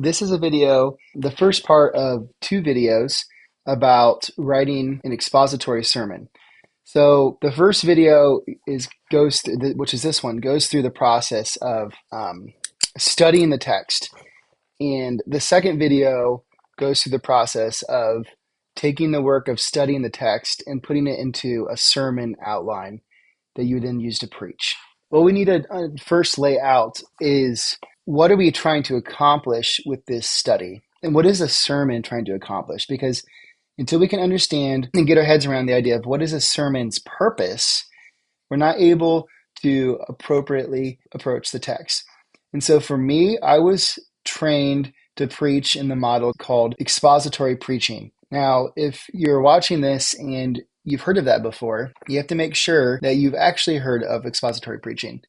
This is a video, the first part of two videos about writing an expository sermon. So the first video which is this one, goes through the process of studying the text, and the second video goes through the process of taking the work of studying the text and putting it into a sermon outline that you then use to preach. What we need to first lay out is, what are we trying to accomplish with this study? And what is a sermon trying to accomplish? Because until we can understand and get our heads around the idea of what is a sermon's purpose, we're not able to appropriately approach the text. And so for me, I was trained to preach in the model called expository preaching. Now, if you're watching this and you've heard of that before, you have to make sure that you've actually heard of expository preaching.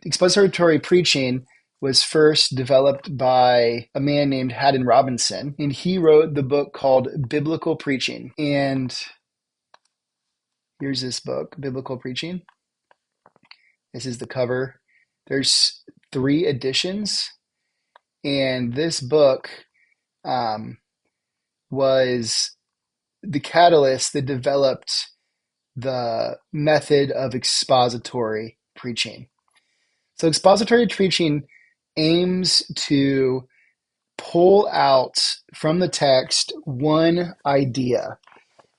Expository preaching was first developed by a man named Haddon Robinson, and he wrote the book called Biblical Preaching. And here's this book, Biblical Preaching. This is the cover. There's 3 editions, and this book was the catalyst that developed the method of expository preaching. So expository preaching aims to pull out from the text one idea.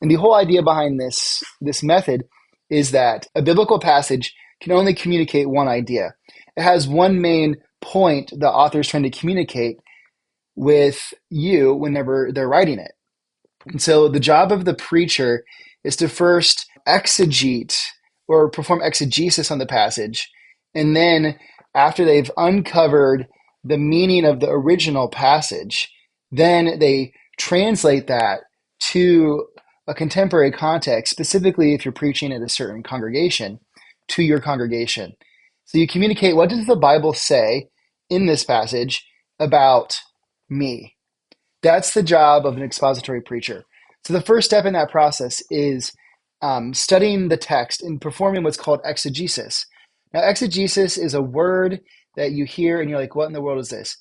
And the whole idea behind this method is that a biblical passage can only communicate one idea. It has one main point the author is trying to communicate with you whenever they're writing it. And so the job of the preacher is to first exegete or perform exegesis on the passage. And then after they've uncovered the meaning of the original passage, then they translate that to a contemporary context, specifically if you're preaching at a certain congregation, to your congregation. So you communicate, what does the Bible say in this passage about me? That's the job of an expository preacher. So the first step in that process is studying the text and performing what's called exegesis. Now, exegesis is a word that you hear and you're like, what in the world is this?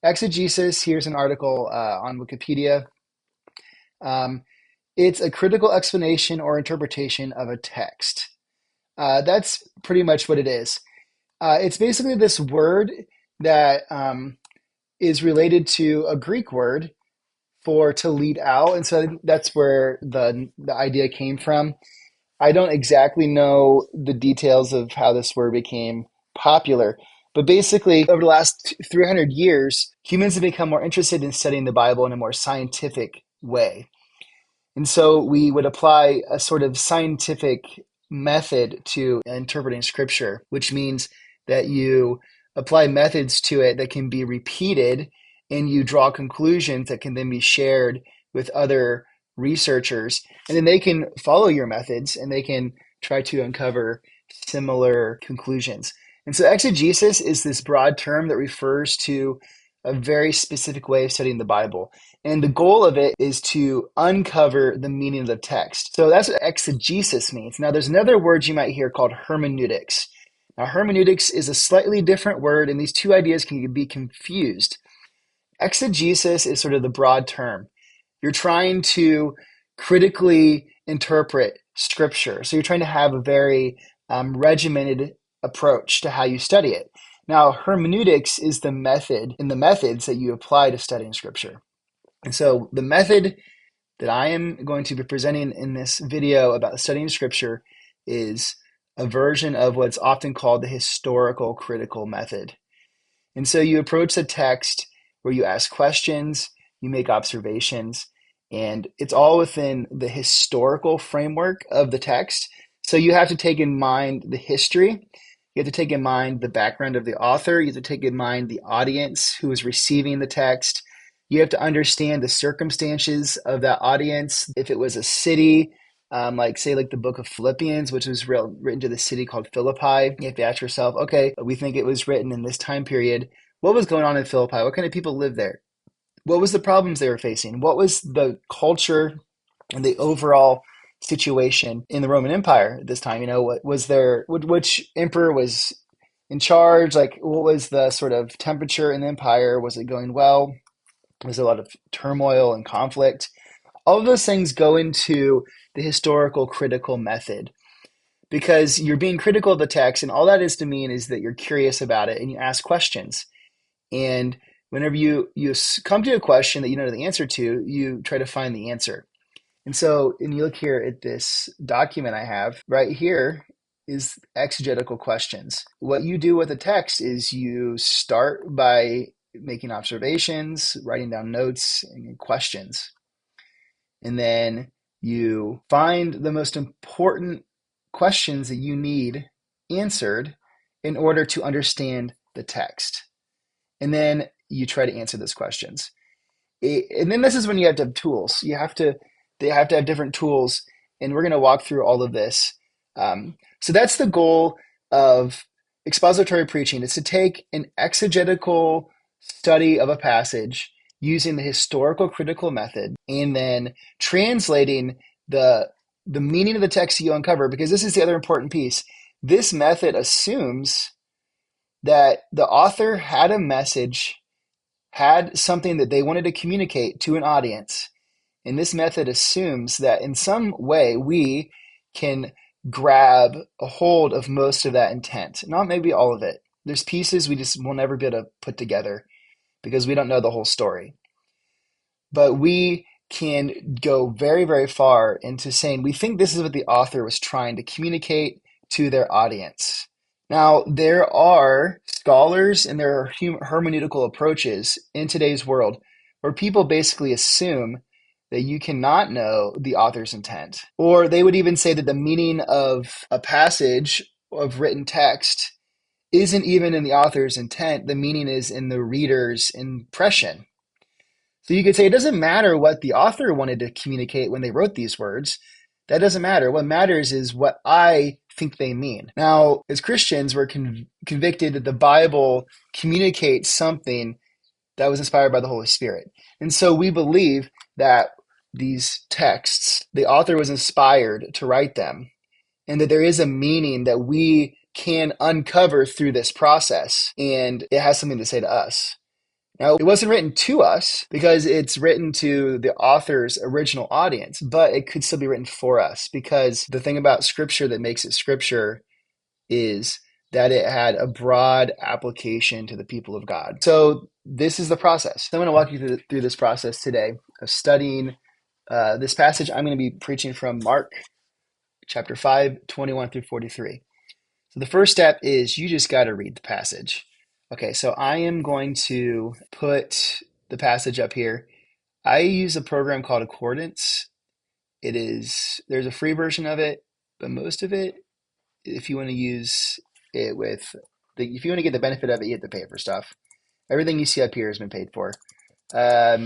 Exegesis, here's an article on Wikipedia. It's a critical explanation or interpretation of a text. That's pretty much what it is. It's basically this word that is related to a Greek word for to lead out. And so that's where the idea came from. I don't exactly know the details of how this word became popular, but basically over the last 300 years, humans have become more interested in studying the Bible in a more scientific way. And so we would apply a sort of scientific method to interpreting scripture, which means that you apply methods to it that can be repeated, and you draw conclusions that can then be shared with other researchers, and then they can follow your methods and they can try to uncover similar conclusions. And so exegesis is this broad term that refers to a very specific way of studying the Bible. And the goal of it is to uncover the meaning of the text. So that's what exegesis means. Now, there's another word you might hear called hermeneutics. Now, hermeneutics is a slightly different word, and these two ideas can be confused. Exegesis is sort of the broad term. You're trying to critically interpret scripture. So you're trying to have a very regimented approach to how you study it. Now, hermeneutics is the method and the methods that you apply to studying scripture. And so the method that I am going to be presenting in this video about studying scripture is a version of what's often called the historical critical method. And so you approach the text where you ask questions, you make observations, and it's all within the historical framework of the text. So you have to take in mind the history. You have to take in mind the background of the author. You have to take in mind the audience who is receiving the text. You have to understand the circumstances of that audience. If it was a city, like the book of Philippians, which was written to the city called Philippi, you have to ask yourself, okay, we think it was written in this time period. What was going on in Philippi? What kind of people lived there? What was the problems they were facing? What was the culture and the overall situation in the Roman Empire at this time? What was there? Which emperor was in charge? Like, what was the sort of temperature in the empire? Was it going well? There's a lot of turmoil and conflict. All of those things go into the historical critical method because you're being critical of the text, and all that is to mean is that you're curious about it and you ask questions. And whenever you come to a question that you know the answer to, you try to find the answer. And so, and you look here at this document I have right here is exegetical questions. What you do with a text is you start by making observations, writing down notes and questions. And then you find the most important questions that you need answered in order to understand the text. And then you try to answer those questions. And then this is when you have to have tools. They have to have different tools, and we're going to walk through all of this. So that's the goal of expository preaching: is to take an exegetical study of a passage using the historical critical method, and then translating the meaning of the text that you uncover. Because this is the other important piece. This method assumes that the author had a message, had something that they wanted to communicate to an audience. And this method assumes that in some way we can grab a hold of most of that intent, not maybe all of it. There's pieces we just will never be able to put together because we don't know the whole story. But we can go very, very far into saying we think this is what the author was trying to communicate to their audience. Now, there are scholars and there are hermeneutical approaches in today's world where people basically assume that you cannot know the author's intent. Or they would even say that the meaning of a passage of written text isn't even in the author's intent, the meaning is in the reader's impression. So you could say it doesn't matter what the author wanted to communicate when they wrote these words. That doesn't matter. What matters is what I think they mean. Now, as Christians, we're convicted that the Bible communicates something that was inspired by the Holy Spirit. And so we believe that these texts, the author was inspired to write them, and that there is a meaning that we can uncover through this process, and it has something to say to us. Now, it wasn't written to us because it's written to the author's original audience, but it could still be written for us because the thing about Scripture that makes it Scripture is that it had a broad application to the people of God. So this is the process. So I'm going to walk you through this process today of studying this passage. I'm going to be preaching from Mark chapter 5, 21 through 43. So the first step is you just got to read the passage. Okay, so I am going to put the passage up here. I use a program called Accordance. There's a free version of it, but most of it, if you want to use it if you want to get the benefit of it, you have to pay for stuff. Everything you see up here has been paid for. I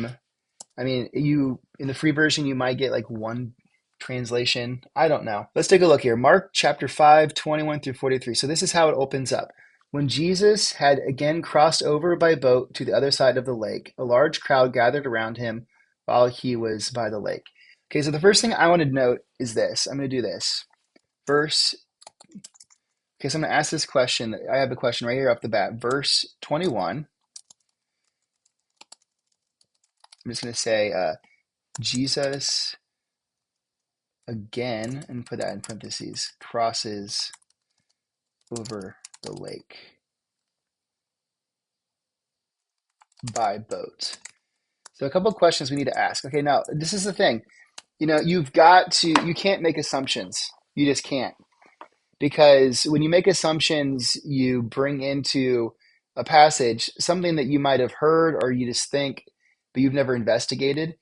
mean, in the free version, you might get like one translation. I don't know. Let's take a look here. Mark chapter 5, 21 through 43. So this is how it opens up. When Jesus had again crossed over by boat to the other side of the lake, a large crowd gathered around him while he was by the lake. Okay, so the first thing I want to note is this. I'm going to do this. Okay, so I'm going to ask this question. I have a question right here off the bat. Verse 21. I'm just going to say, Jesus again, and put that in parentheses, crosses over the lake by boat. So a couple of questions we need to ask. Okay, now this is the thing. You can't make assumptions. You just can't. Because when you make assumptions, you bring into a passage something that you might have heard or you just think, but you've never investigated.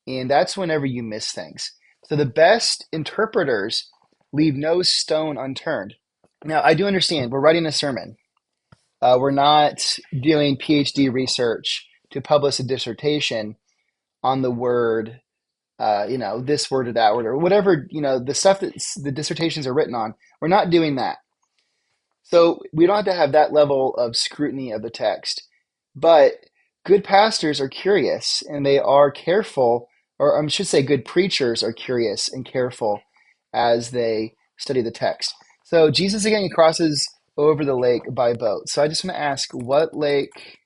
And that's whenever you miss things. So the best interpreters leave no stone unturned. Now, I do understand we're writing a sermon. We're not doing PhD research to publish a dissertation on the word, this word or that word or whatever, the stuff that the dissertations are written on. We're not doing that. So we don't have to have that level of scrutiny of the text. But good pastors are curious and they are careful, or I should say good preachers are curious and careful as they study the text. So Jesus again crosses over the lake by boat. So I just want to ask, what lake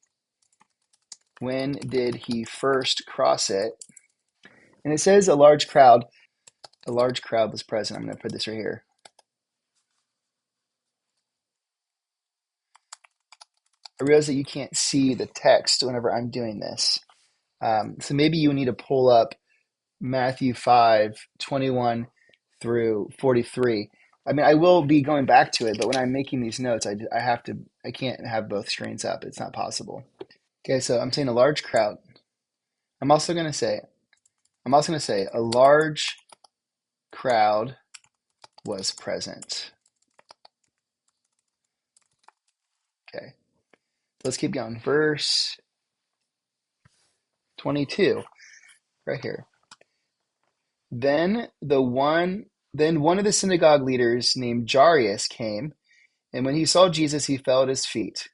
When did he first cross it? And it says a large crowd. A large crowd was present. I'm going to put this right here. I realize that you can't see the text whenever I'm doing this. So maybe you need to pull up Matthew 5:21 through 43. I mean, I will be going back to it, but when I'm making these notes, I can't have both screens up. It's not possible. Okay, so I'm saying a large crowd. I'm also going to say, a large crowd was present. Okay, let's keep going. Verse 22, right here. Then one of the synagogue leaders named Jairus came, and when he saw Jesus, he fell at his feet.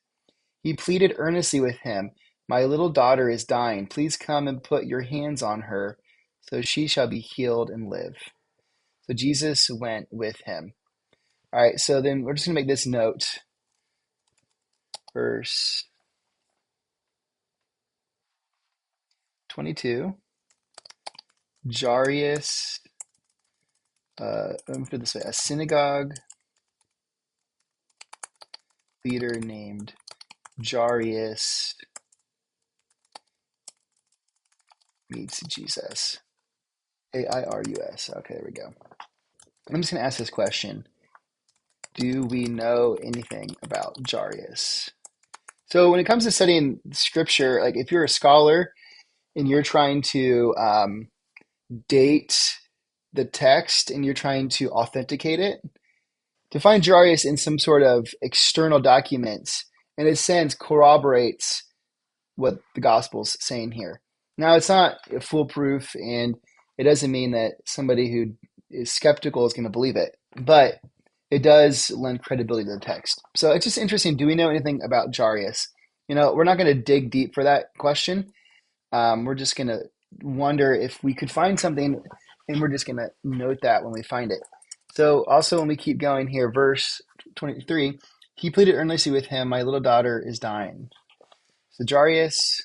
He pleaded earnestly with him, "My little daughter is dying. Please come and put your hands on her, so she shall be healed and live." So Jesus went with him. All right, so then we're just going to make this note. Verse 22. Jairus, let me put it this way, a synagogue leader named Jairus meets Jesus. Jairus. Okay, there we go. I'm just going to ask this question. Do we know anything about Jairus? So when it comes to studying scripture, like if you're a scholar and you're trying to date the text and you're trying to authenticate it, to find Jairus in some sort of external documents, in a sense, corroborates what the gospel's saying here. Now, it's not foolproof, and it doesn't mean that somebody who is skeptical is going to believe it, but it does lend credibility to the text. So it's just interesting. Do we know anything about Jairus? We're not going to dig deep for that question. We're just going to wonder if we could find something, and we're just going to note that when we find it. So also when we keep going here, verse 23, he pleaded earnestly with him, "My little daughter is dying." So Jairus's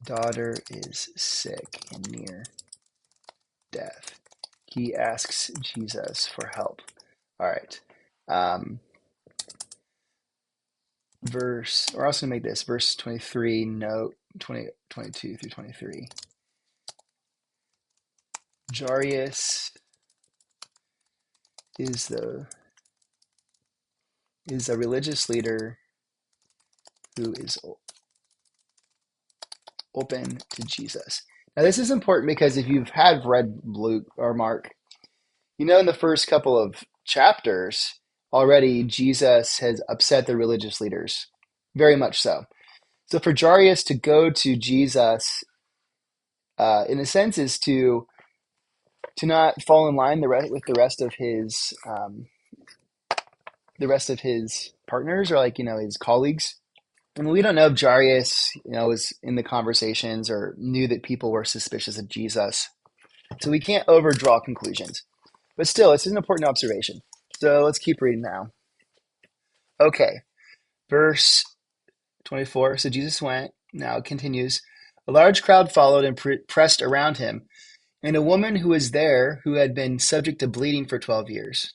daughter is sick and near death. He asks Jesus for help. All right. We're also going to make this verse 23, note 22 through 23. Jairus is a religious leader who is open to Jesus. Now, this is important because if you've read Luke or Mark, in the first couple of chapters already, Jesus has upset the religious leaders, very much so. So for Jairus to go to Jesus, in a sense, is to not fall in line with the rest of his partners, or his colleagues. And we don't know if Jairus, was in the conversations or knew that people were suspicious of Jesus. So we can't overdraw conclusions. But still, it's an important observation. So let's keep reading now. Okay, verse 24. So Jesus went, now it continues. A large crowd followed and pressed around him, and a woman who was there who had been subject to bleeding for 12 years.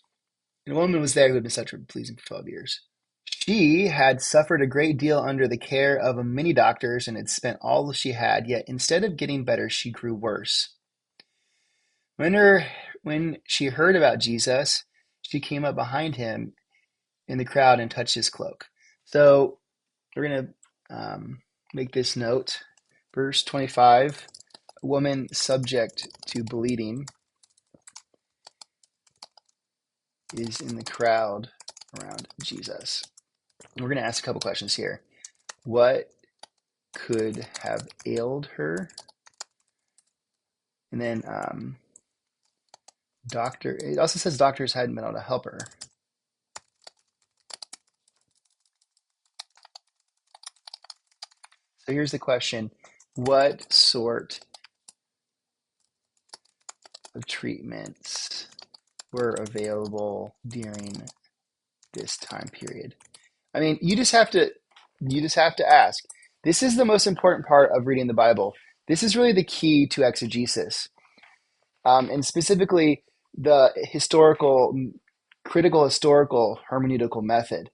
And a woman was there who had been subject to bleeding for 12 years. She had suffered a great deal under the care of many doctors and had spent all she had, yet instead of getting better, she grew worse. When she heard about Jesus, she came up behind him in the crowd and touched his cloak. So we're going to make this note. Verse 25, a woman subject to bleeding is in the crowd around Jesus. We're going to ask a couple questions here. What could have ailed her? And then it also says doctors hadn't been able to help her. So here's the question. What sort of treatments were available during this time period? I mean, you just have to ask. This is the most important part of reading the Bible. This is really the key to exegesis, and specifically the critical historical hermeneutical method.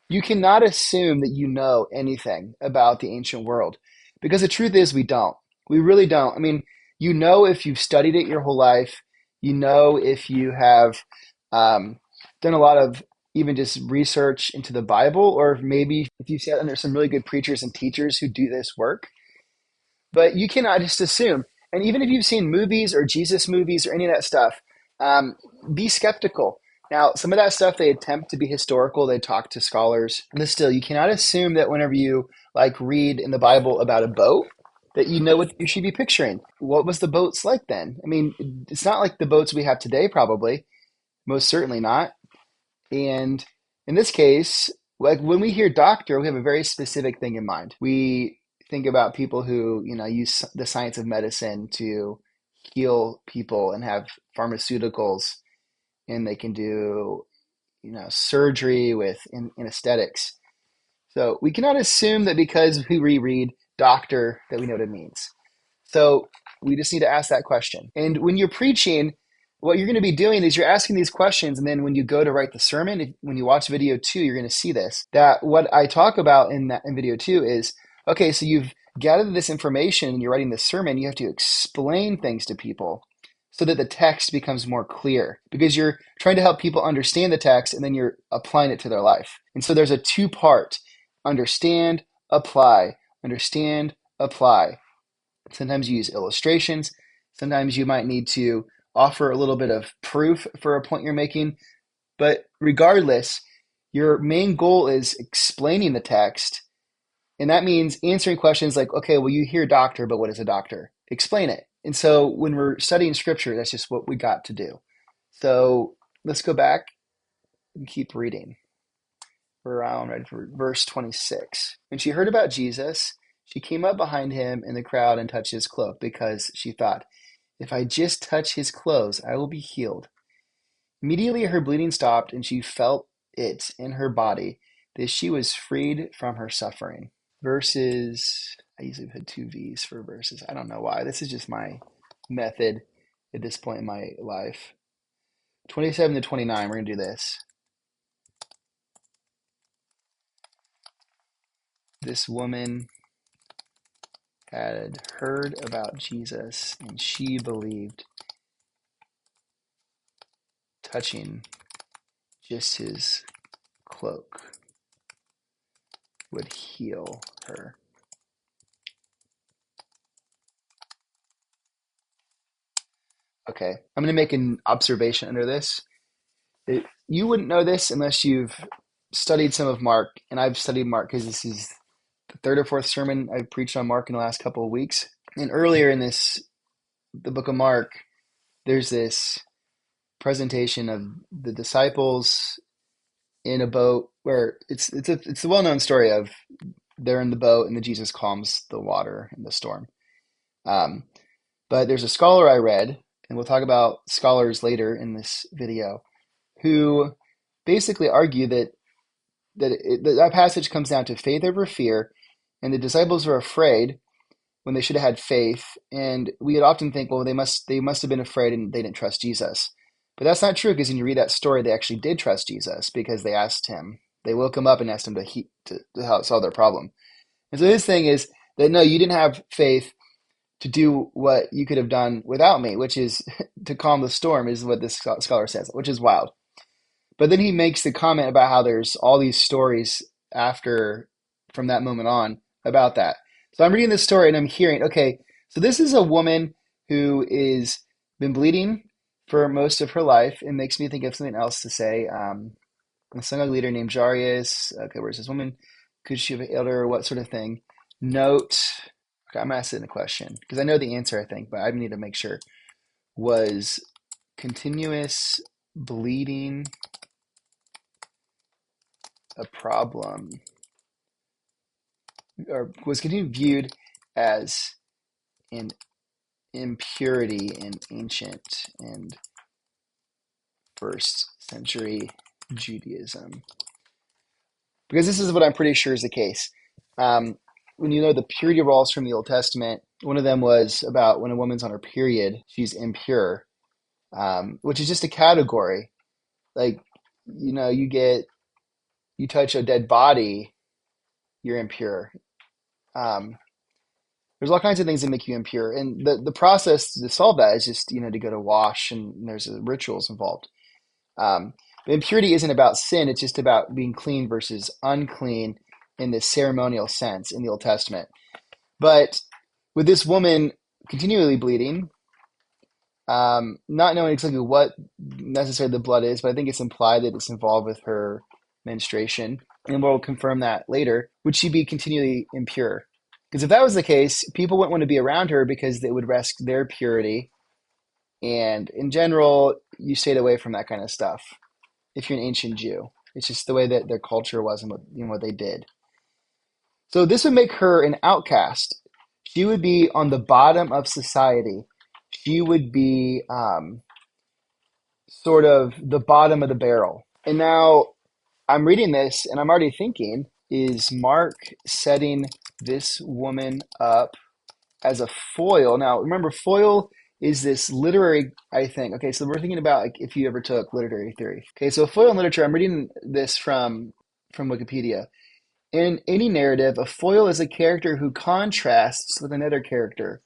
You cannot assume that you know anything about the ancient world because the truth is we don't. We really don't. I mean, you know if you've studied it your whole life, you know if you have done a lot of even just research into the Bible, or maybe if you've sat under some really good preachers and teachers who do this work. But you cannot just assume. And even if you've seen movies or Jesus movies or any of that stuff, um, be skeptical. Now, some of that stuff they attempt to be historical. They talk to scholars, but still, you cannot assume that whenever you like read in the Bible about a boat, that you know what you should be picturing. What was the boats like then? I mean, it's not like the boats we have today, probably. Most certainly not. And in this case, like when we hear doctor, we have a very specific thing in mind. We think about people who, use the science of medicine to heal people and have pharmaceuticals, and they can do, surgery with anesthetics. So we cannot assume that because we reread doctor that we know what it means. So we just need to ask that question. And when you're preaching, what you're going to be doing is you're asking these questions. And then when you go to write the sermon, when you watch video 2, you're going to see this, that what I talk about in video 2 is, okay, so you've gathered this information and you're writing this sermon. You have to explain things to people so that the text becomes more clear, because you're trying to help people understand the text and then you're applying it to their life. And so there's a two-part: understand, apply, understand, apply. Sometimes you use illustrations. Sometimes you might need to offer a little bit of proof for a point you're making. But regardless, your main goal is explaining the text. And that means answering questions like, okay, well, you hear doctor, but what is a doctor? Explain it. And so when we're studying scripture, that's just what we got to do. So let's go back and keep reading. We're around ready for verse 26. When she heard about Jesus, she came up behind him in the crowd and touched his cloak, because she thought, if I just touch his clothes, I will be healed. Immediately her bleeding stopped, and she felt it in her body that she was freed from her suffering. Verses, I usually put two V's for verses. I don't know why. This is just my method at this point in my life. 27 to 29, we're going to do this. This woman had heard about Jesus, and she believed touching just his cloak would heal her. Okay, I'm going to make an observation under this. You wouldn't know this unless you've studied some of Mark, and I've studied Mark because this is the third or fourth sermon I've preached on Mark in the last couple of weeks. And earlier in the book of Mark, there's this presentation of the disciples in a boat where it's the well-known story of they're in the boat and then Jesus calms the water in the storm. Um, but there's a scholar I read, and we'll talk about scholars later in this video, who basically argue that passage comes down to faith over fear, and the disciples were afraid when they should have had faith. And we would often think, well, they must have been afraid and they didn't trust Jesus. But that's not true, because when you read that story, they actually did trust Jesus, because they asked him. They woke him up and asked him to help solve their problem. And so his thing is that, no, you didn't have faith to do what you could have done without me, which is to calm the storm, is what this scholar says, which is wild. But then he makes the comment about how there's all these stories after, from that moment on, about that. So I'm reading this story and I'm hearing, okay, so this is a woman who is been bleeding for most of her life. It makes me think of something else to say. A synagogue leader named Jairus. Okay, where's this woman? Could she have healed her? What sort of thing? Note. Okay, I'm asking a question because I know the answer, I think, but I need to make sure. Was continuous bleeding a problem, or was continued viewed as an impurity in ancient and first century Judaism? Because this is what I'm pretty sure is the case. Um, when you know the purity rules from the Old Testament, one of them was about when a woman's on her period, she's impure, which is just a category. Like, you touch a dead body, you're impure. Um, there's all kinds of things that make you impure, and the process to solve that is just to go to wash, and there's rituals involved. Um, Impurity isn't about sin; it's just about being clean versus unclean in this ceremonial sense in the Old Testament. But with this woman continually bleeding, not knowing exactly what necessarily the blood is, but I think it's implied that it's involved with her menstruation, and we'll confirm that later. Would she be continually impure? Because if that was the case, people wouldn't want to be around her because it would risk their purity. And in general, you stayed away from that kind of stuff if you're an ancient Jew. It's just the way that their culture was and what they did. So this would make her an outcast. She would be on the bottom of society. She would be sort of the bottom of the barrel. And now I'm reading this and I'm already thinking, is Mark setting this woman up as a foil? Now, remember, foil is this literary, I think. Okay, so we're thinking about like if you ever took literary theory. Okay, so foil in literature, I'm reading this from Wikipedia. In any narrative, a foil is a character who contrasts with another character.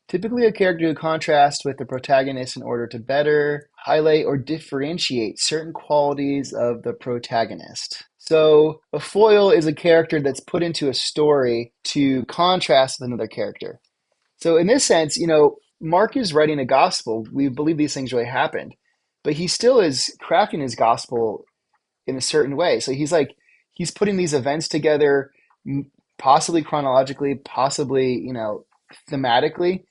Typically, a character who contrasts with the protagonist in order to better highlight or differentiate certain qualities of the protagonist. So, a foil is a character that's put into a story to contrast with another character. So, in this sense, Mark is writing a gospel. We believe these things really happened, but he still is crafting his gospel in a certain way. So he's putting these events together, possibly chronologically, possibly thematically,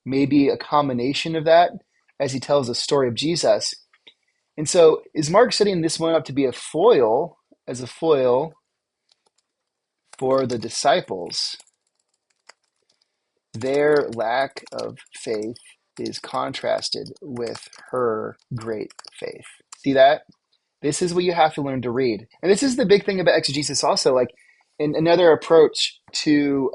maybe a combination of that as he tells the story of Jesus. And so is Mark setting this one up to be a foil as a foil for the disciples? Their lack of faith is contrasted with her great faith. See that? This is what you have to learn to read. And this is the big thing about exegesis also. Like in another approach to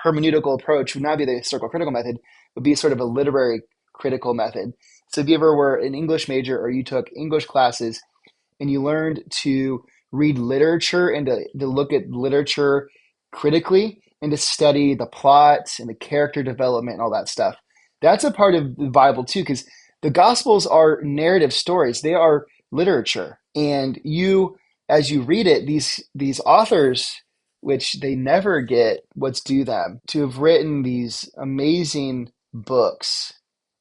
hermeneutical approach would not be the historical critical method, would be sort of a literary critical method. So if you ever were an English major or you took English classes and you learned to read literature and to look at literature critically and to study the plots and the character development and all that stuff, that's a part of the Bible too, because the Gospels are narrative stories. They are literature. And as you read it, these authors, which they never get what's due them, to have written these amazing books,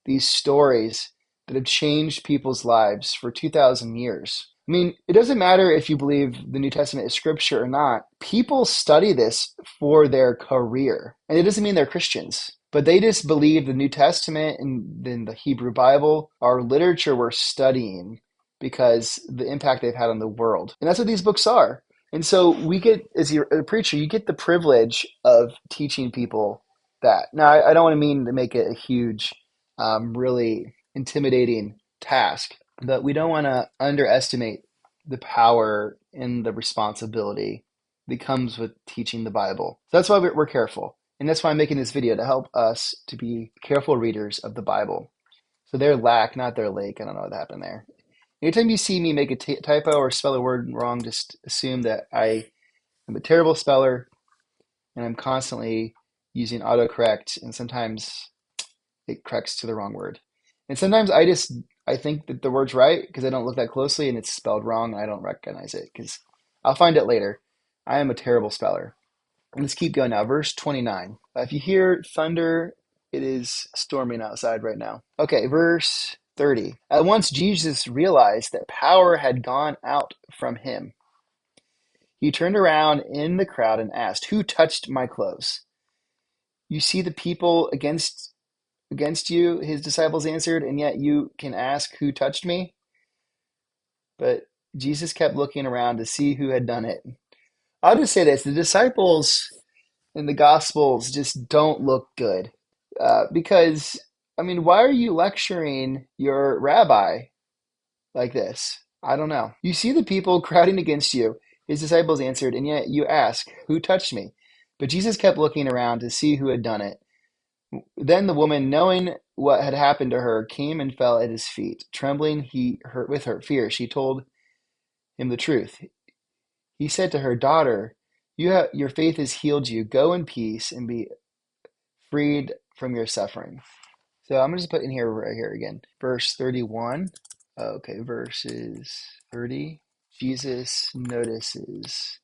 these stories that have changed people's lives for 2,000 years. I mean, it doesn't matter if you believe the New Testament is scripture or not. People study this for their career. And it doesn't mean they're Christians, but they just believe the New Testament and then the Hebrew Bible are literature we're studying because the impact they've had on the world. And that's what these books are. And so we get, as a preacher, you get the privilege of teaching people that. Now, I don't want to mean to make it a huge, really intimidating task, but we don't want to underestimate the power and the responsibility that comes with teaching the Bible. So that's why we're careful. And that's why I'm making this video to help us to be careful readers of the Bible. So their lack, not their lake. I don't know what happened there. Anytime you see me make a typo or spell a word wrong, just assume that I am a terrible speller and I'm constantly using autocorrect, and sometimes it corrects to the wrong word. And sometimes I think that the word's right because I don't look that closely and it's spelled wrong and I don't recognize it because I'll find it later. I am a terrible speller. Let's keep going now. Verse 29. If you hear thunder, it is storming outside right now. Okay, verse 30. At once Jesus realized that power had gone out from him. He turned around in the crowd and asked, "Who touched my clothes?" "You see the people against you," his disciples answered, "and yet you can ask, 'Who touched me?'" But Jesus kept looking around to see who had done it. I'll just say this. The disciples in the Gospels just don't look good. Because, I mean, why are you lecturing your rabbi like this? I don't know. You see the people crowding against you. His disciples answered, and yet you ask, who touched me? But Jesus kept looking around to see who had done it. Then the woman, knowing what had happened to her, came and fell at his feet. Trembling with her fear, she told him the truth. He said to her, daughter, your faith has healed you. Go in peace and be freed from your suffering. So I'm going to just put in here right here again. Verse 31. Okay, verses 30. Jesus notices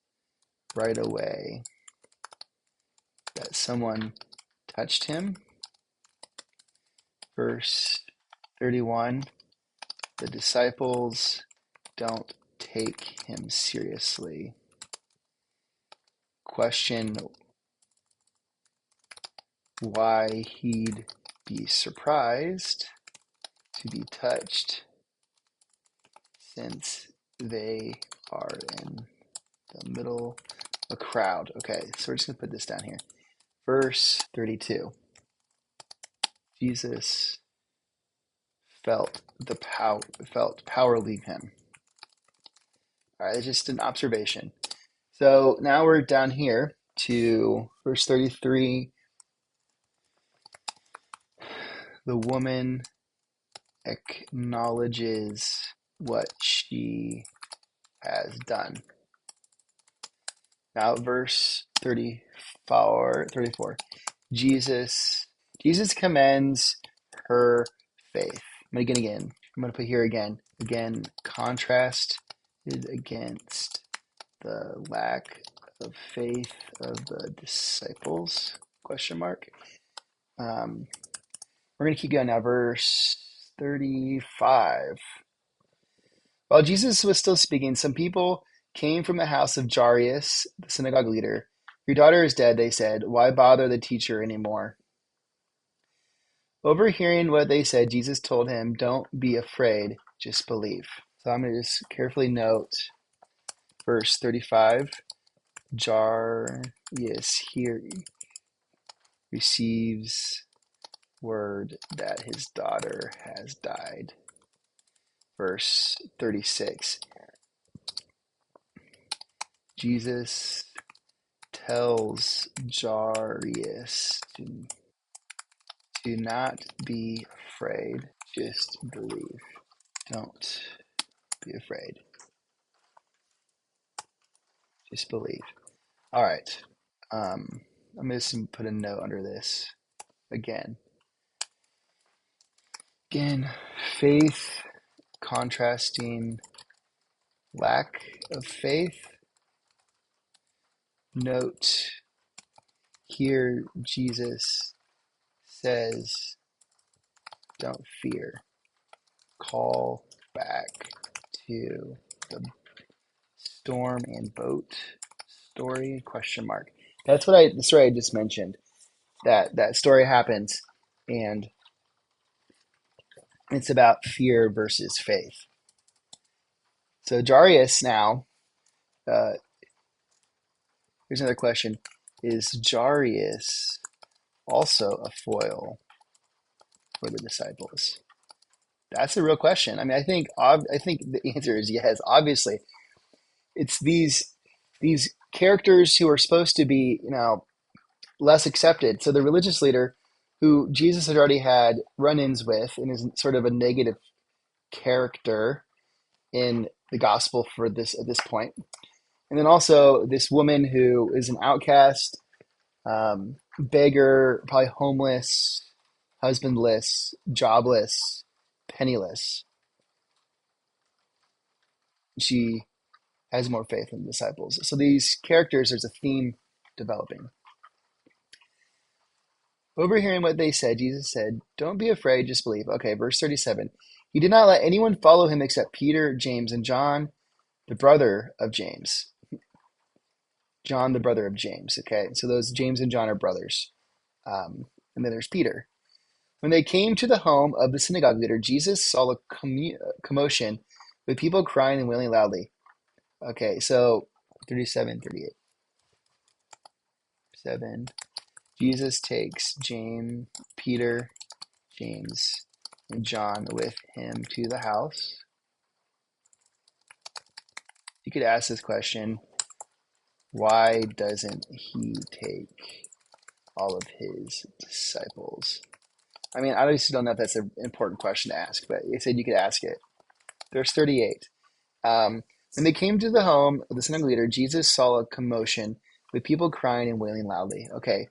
right away that someone touched him. Verse 31. The disciples don't take him seriously. Question why he'd be surprised to be touched since they are in the middle of a crowd. Okay, so we're just going to put this down here. Verse 32. Jesus felt power leave him. All right, it's just an observation. So now we're down here to verse 33. The woman acknowledges what she has done. Now verse 34. Jesus commends her faith. I'm going to again. I'm going to put here again. Again, contrast against the lack of faith of the disciples? Question mark. We're going to keep going now. Verse 35. While Jesus was still speaking, some people came from the house of Jairus, the synagogue leader. Your daughter is dead, they said. Why bother the teacher anymore? Overhearing what they said, Jesus told him, don't be afraid, just believe. So I'm going to just carefully note verse 35. Jairus here receives word that his daughter has died. Verse 36. Jesus tells Jairus to not be afraid, just believe. Don't be afraid. Just believe. All right. I'm just going to put a note under this again. Again, faith contrasting lack of faith. Note here Jesus says, don't fear. Call back to the storm and boat story, question mark. That's the story I just mentioned. That story happens, and it's about fear versus faith. So Jairus now, uh, here's another question. Is Jairus also a foil for the disciples? That's a real question. I mean, I think the answer is yes. Obviously, it's these characters who are supposed to be, less accepted. So the religious leader who Jesus had already had run-ins with and is sort of a negative character in the gospel for this at this point. And then also this woman who is an outcast, beggar, probably homeless, husbandless, jobless, penniless. She has more faith in the disciples. So these characters, there's a theme developing. Overhearing what they said, Jesus said, don't be afraid, just believe. Okay, verse 37. He did not let anyone follow him except Peter, James, and John, the brother of James. John, the brother of James. Okay, so those James and John are brothers. And then there's Peter. When they came to the home of the synagogue leader, Jesus saw a commotion with people crying and wailing loudly. Okay, so 37, 38. 7. Jesus takes Peter, James, and John with him to the house. you could ask this question: why doesn't he take all of his disciples? I mean, I obviously don't know if that's an important question to ask, but you said you could ask it. Verse 38. When they came to the home of the synagogue leader, Jesus saw a commotion with people crying and wailing loudly. Okay,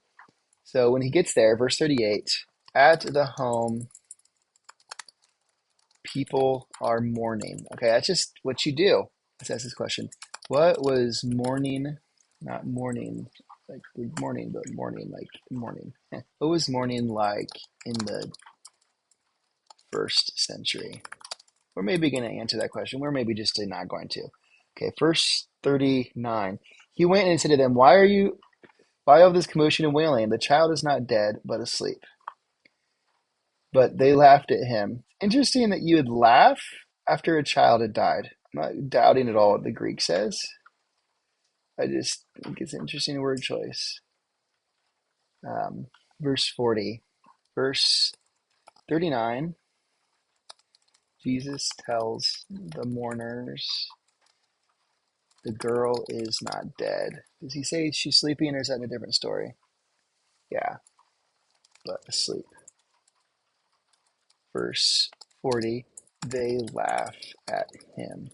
so when he gets there, verse 38, at the home, people are mourning. Okay, that's just what you do. Let's ask this question. What was mourning, not mourning, like morning, but mourning, like morning. What was mourning like in the first century? We're maybe going to answer that question. We're maybe just not going to. Okay, verse 39. He went and said to them, why all this commotion and wailing? The child is not dead, but asleep. But they laughed at him. Interesting that you would laugh after a child had died. I'm not doubting at all what the Greek says. I just think it's an interesting word choice. Verse 40. Verse 39, Jesus tells the mourners the girl is not dead. Does he say she's sleeping or is that a different story? Yeah, but asleep. Verse 40, they laugh at him.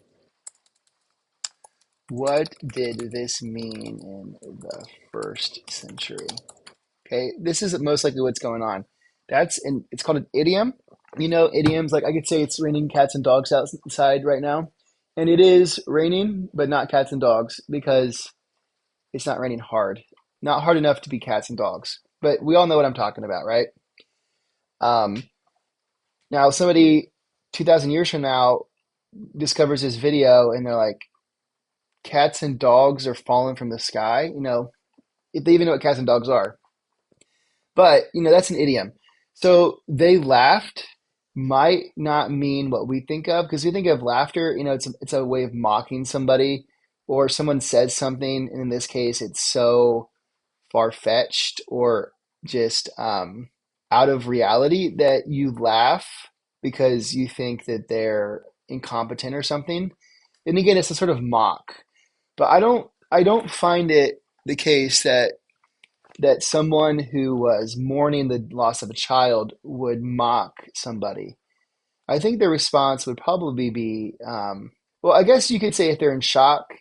What did this mean in the first century? Okay, this is most likely what's going on. It's called an idiom. You know, idioms, like I could say it's raining cats and dogs outside right now. And it is raining, but not cats and dogs because it's not raining hard. Not hard enough to be cats and dogs. But we all know what I'm talking about, right? Um, Now, somebody 2,000 years from now discovers this video and they're like, cats and dogs are falling from the sky. You know, if they even know what cats and dogs are. But, you know, that's an idiom. So they laughed might not mean what we think of because we think of laughter, you know, it's a way of mocking somebody or someone says something. And in this case, it's so far-fetched or just out of reality that you laugh because you think that they're incompetent or something. And again, it's a sort of mock. But I don't find it the case that someone who was mourning the loss of a child would mock somebody. I think their response would probably be, well, I guess you could say if they're in shock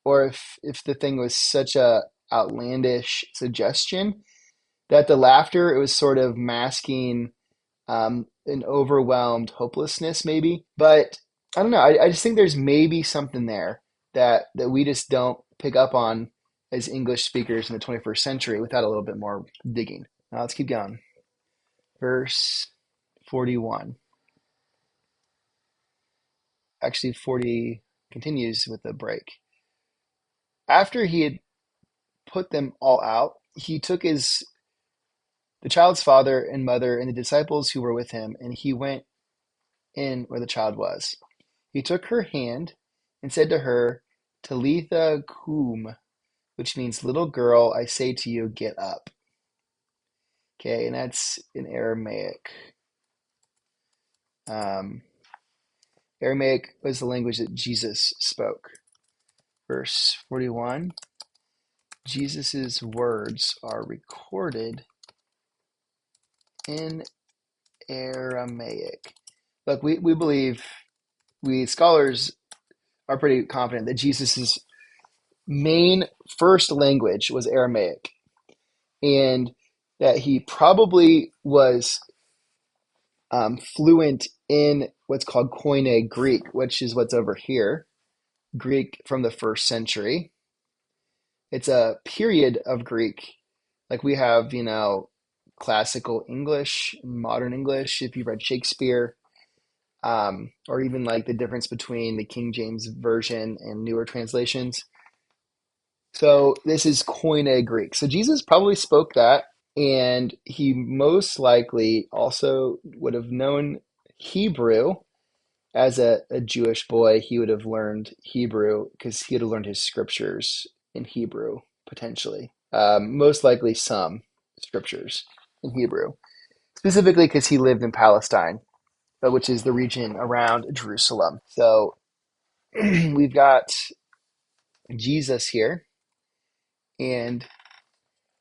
or if the thing was such a outlandish suggestion that the laughter it was sort of masking an overwhelmed hopelessness, maybe. But I don't know. I just think there's maybe something there that we just don't pick up on as English speakers in the 21st century without a little bit more digging. Now let's keep going. Verse 41. Actually, 40 continues with a break. After he had put them all out, he took the child's father and mother and the disciples who were with him, and he went in where the child was. He took her hand and said to her, Talitha cum, which means little girl, I say to you, get up. Okay, and that's in Aramaic. Um, Aramaic was the language that Jesus spoke. Verse 41, Jesus' words are recorded in Aramaic. Look, we believe, we scholars are pretty confident that Jesus' main first language was Aramaic and that he probably was fluent in what's called Koine Greek, which is what's over here, Greek from the first century. It's a period of Greek, like we have, you know, classical English, modern English, if you've read Shakespeare, or even like the difference between the King James Version and newer translations. So this is Koine Greek. So Jesus probably spoke that, and he most likely also would have known Hebrew. As a Jewish boy, he would have learned Hebrew because he would have learned his scriptures in Hebrew, potentially. Most likely some scriptures in Hebrew, specifically because he lived in Palestine, which is the region around Jerusalem. So we've got Jesus here, and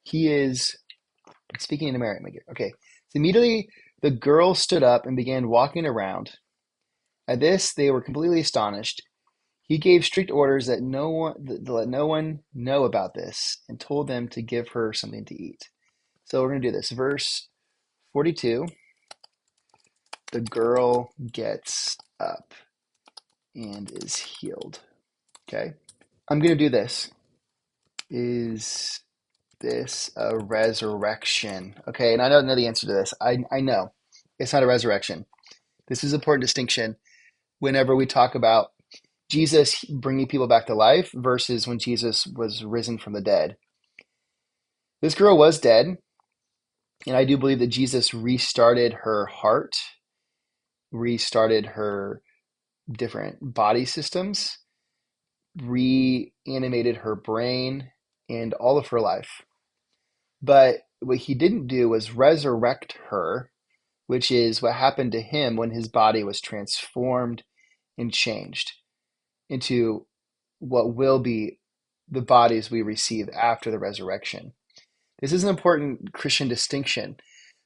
he is speaking in Aramaic. Okay. So immediately the girl stood up and began walking around. At this, they were completely astonished. He gave strict orders that to let no one know about this, and told them to give her something to eat. So we're going to do this. Verse 42, the girl gets up and is healed. Okay. I'm going to do this. Is this a resurrection? Okay. And I don't know the answer to this. I know it's not a resurrection. This is an important distinction whenever we talk about Jesus bringing people back to life versus when Jesus was risen from the dead. This girl was dead, and I do believe that Jesus restarted her heart, restarted her different body systems, reanimated her brain, and all of her life. But what he didn't do was resurrect her, which is what happened to him when his body was transformed and changed into what will be the bodies we receive after the resurrection. This is an important Christian distinction.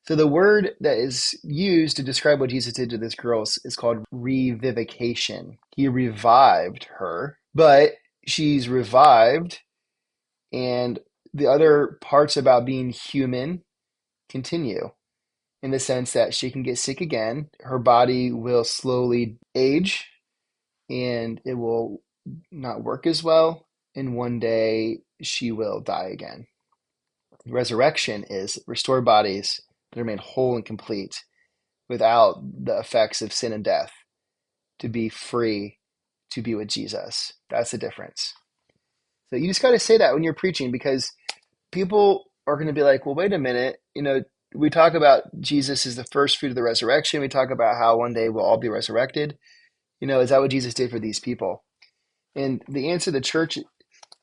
So the word that is used to describe what Jesus did to this girl is called revivification. He revived her, but she's revived, and the other parts about being human continue in the sense that she can get sick again. Her body will slowly age and it will not work as well. And one day she will die again. Resurrection is restored bodies that remain whole and complete without the effects of sin and death to be free to be with Jesus. That's the difference. So you just got to say that when you're preaching because people are going to be like, well, wait a minute. We talk about Jesus as the first fruit of the resurrection. We talk about how one day we'll all be resurrected. Is that what Jesus did for these people? And the answer the church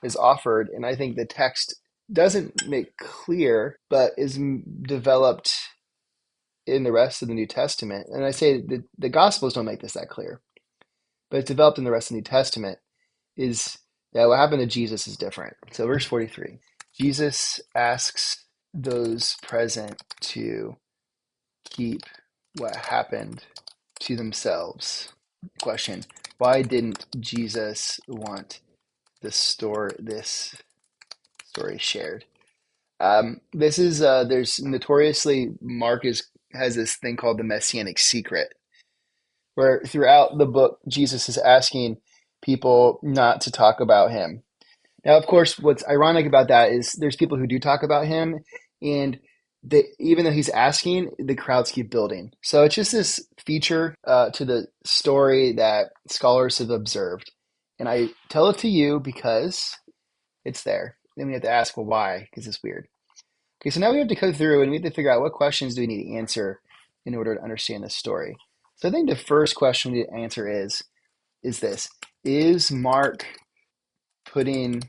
is offered, and I think the text doesn't make clear, but is developed in the rest of the New Testament. And I say the Gospels don't make this that clear, but it's developed in the rest of the New Testament, is that what happened to Jesus is different. So verse 43, Jesus asks those present to keep what happened to themselves. Question, why didn't Jesus want this story shared? This is there's notoriously Mark has this thing called the Messianic secret, where throughout the book Jesus is asking people not to talk about him. Now, of course, what's ironic about that is there's people who do talk about him, and even though he's asking, the crowds keep building. So it's just this feature to the story that scholars have observed, and I tell it to you because it's there. Then we have to ask, well, why? Because it's weird. Okay, so now we have to go through and we have to figure out what questions do we need to answer in order to understand this story. So I think the first question we need to answer is this: is Mark putting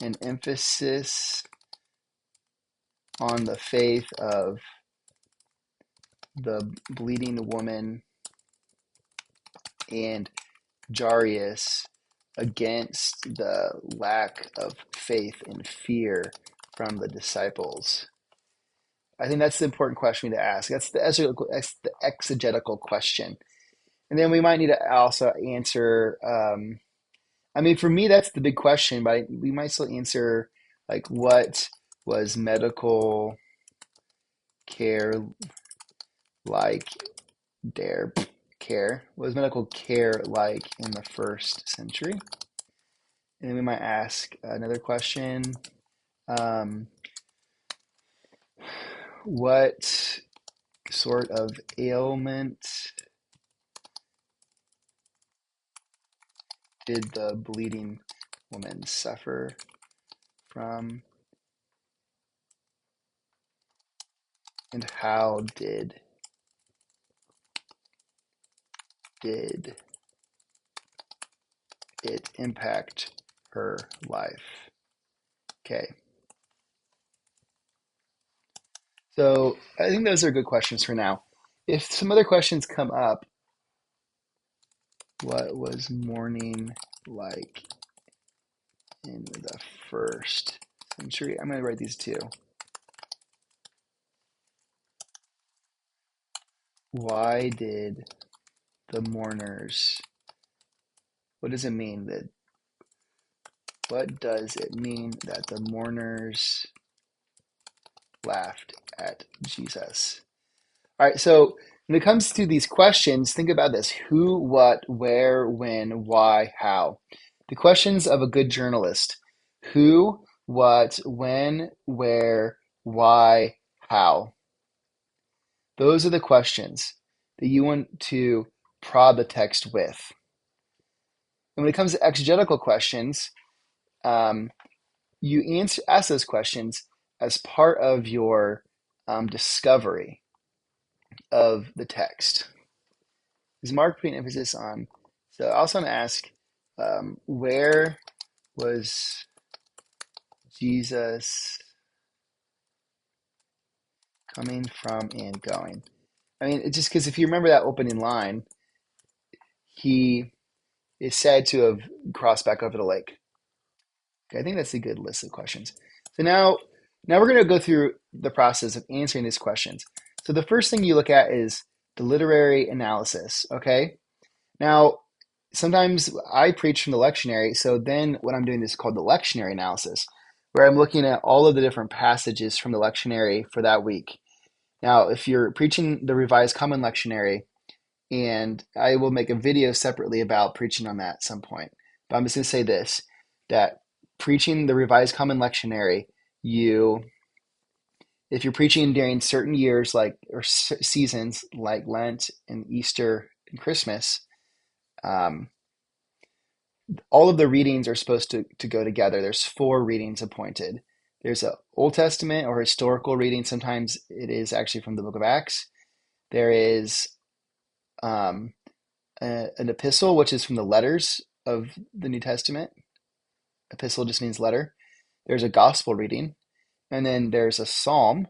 an emphasis on the faith of the bleeding woman and Jairus against the lack of faith and fear from the disciples? I think that's the important question to ask. That's the exegetical question. And then we might need to also answer, I mean, for me, that's the big question, but we might still answer, like, what was medical care like there? Care. What was medical care like in the first century? And then we might ask another question. What sort of ailment did the bleeding woman suffer from? And how did it impact her life? Okay. So I think those are good questions for now. If some other questions come up, what was morning like in the first century. I'm going to write these two. Why did the mourners, what does it mean that, what does it mean that the mourners laughed at Jesus? All right, so when it comes to these questions, think about this: who, what, where, when, why, how. The questions of a good journalist: who, what, when, where, why, how. Those are the questions that you want to prod the text with. And when it comes to exegetical questions, um, you ask those questions as part of your discovery of the text. Is Mark putting emphasis on? So I also want to ask, where was Jesus coming from and going? I mean, it's just because if you remember that opening line, he is said to have crossed back over the lake. Okay, I think that's a good list of questions. So now we're going to go through the process of answering these questions. So the first thing you look at is the literary analysis. Okay, now sometimes I preach from the lectionary, so then what I'm doing is called the lectionary analysis, where I'm looking at all of the different passages from the lectionary for that week. Now, if you're preaching the Revised Common Lectionary, and I will make a video separately about preaching on that at some point. But I'm just going to say this, that preaching the Revised Common Lectionary, if you're preaching during certain years or seasons like Lent and Easter and Christmas, um, all of the readings are supposed to go together. There's 4 readings appointed. There's an Old Testament or historical reading. Sometimes it is actually from the book of Acts. There is um, an epistle, which is from the letters of the New Testament. Epistle just means letter. There's a gospel reading, and then there's a psalm,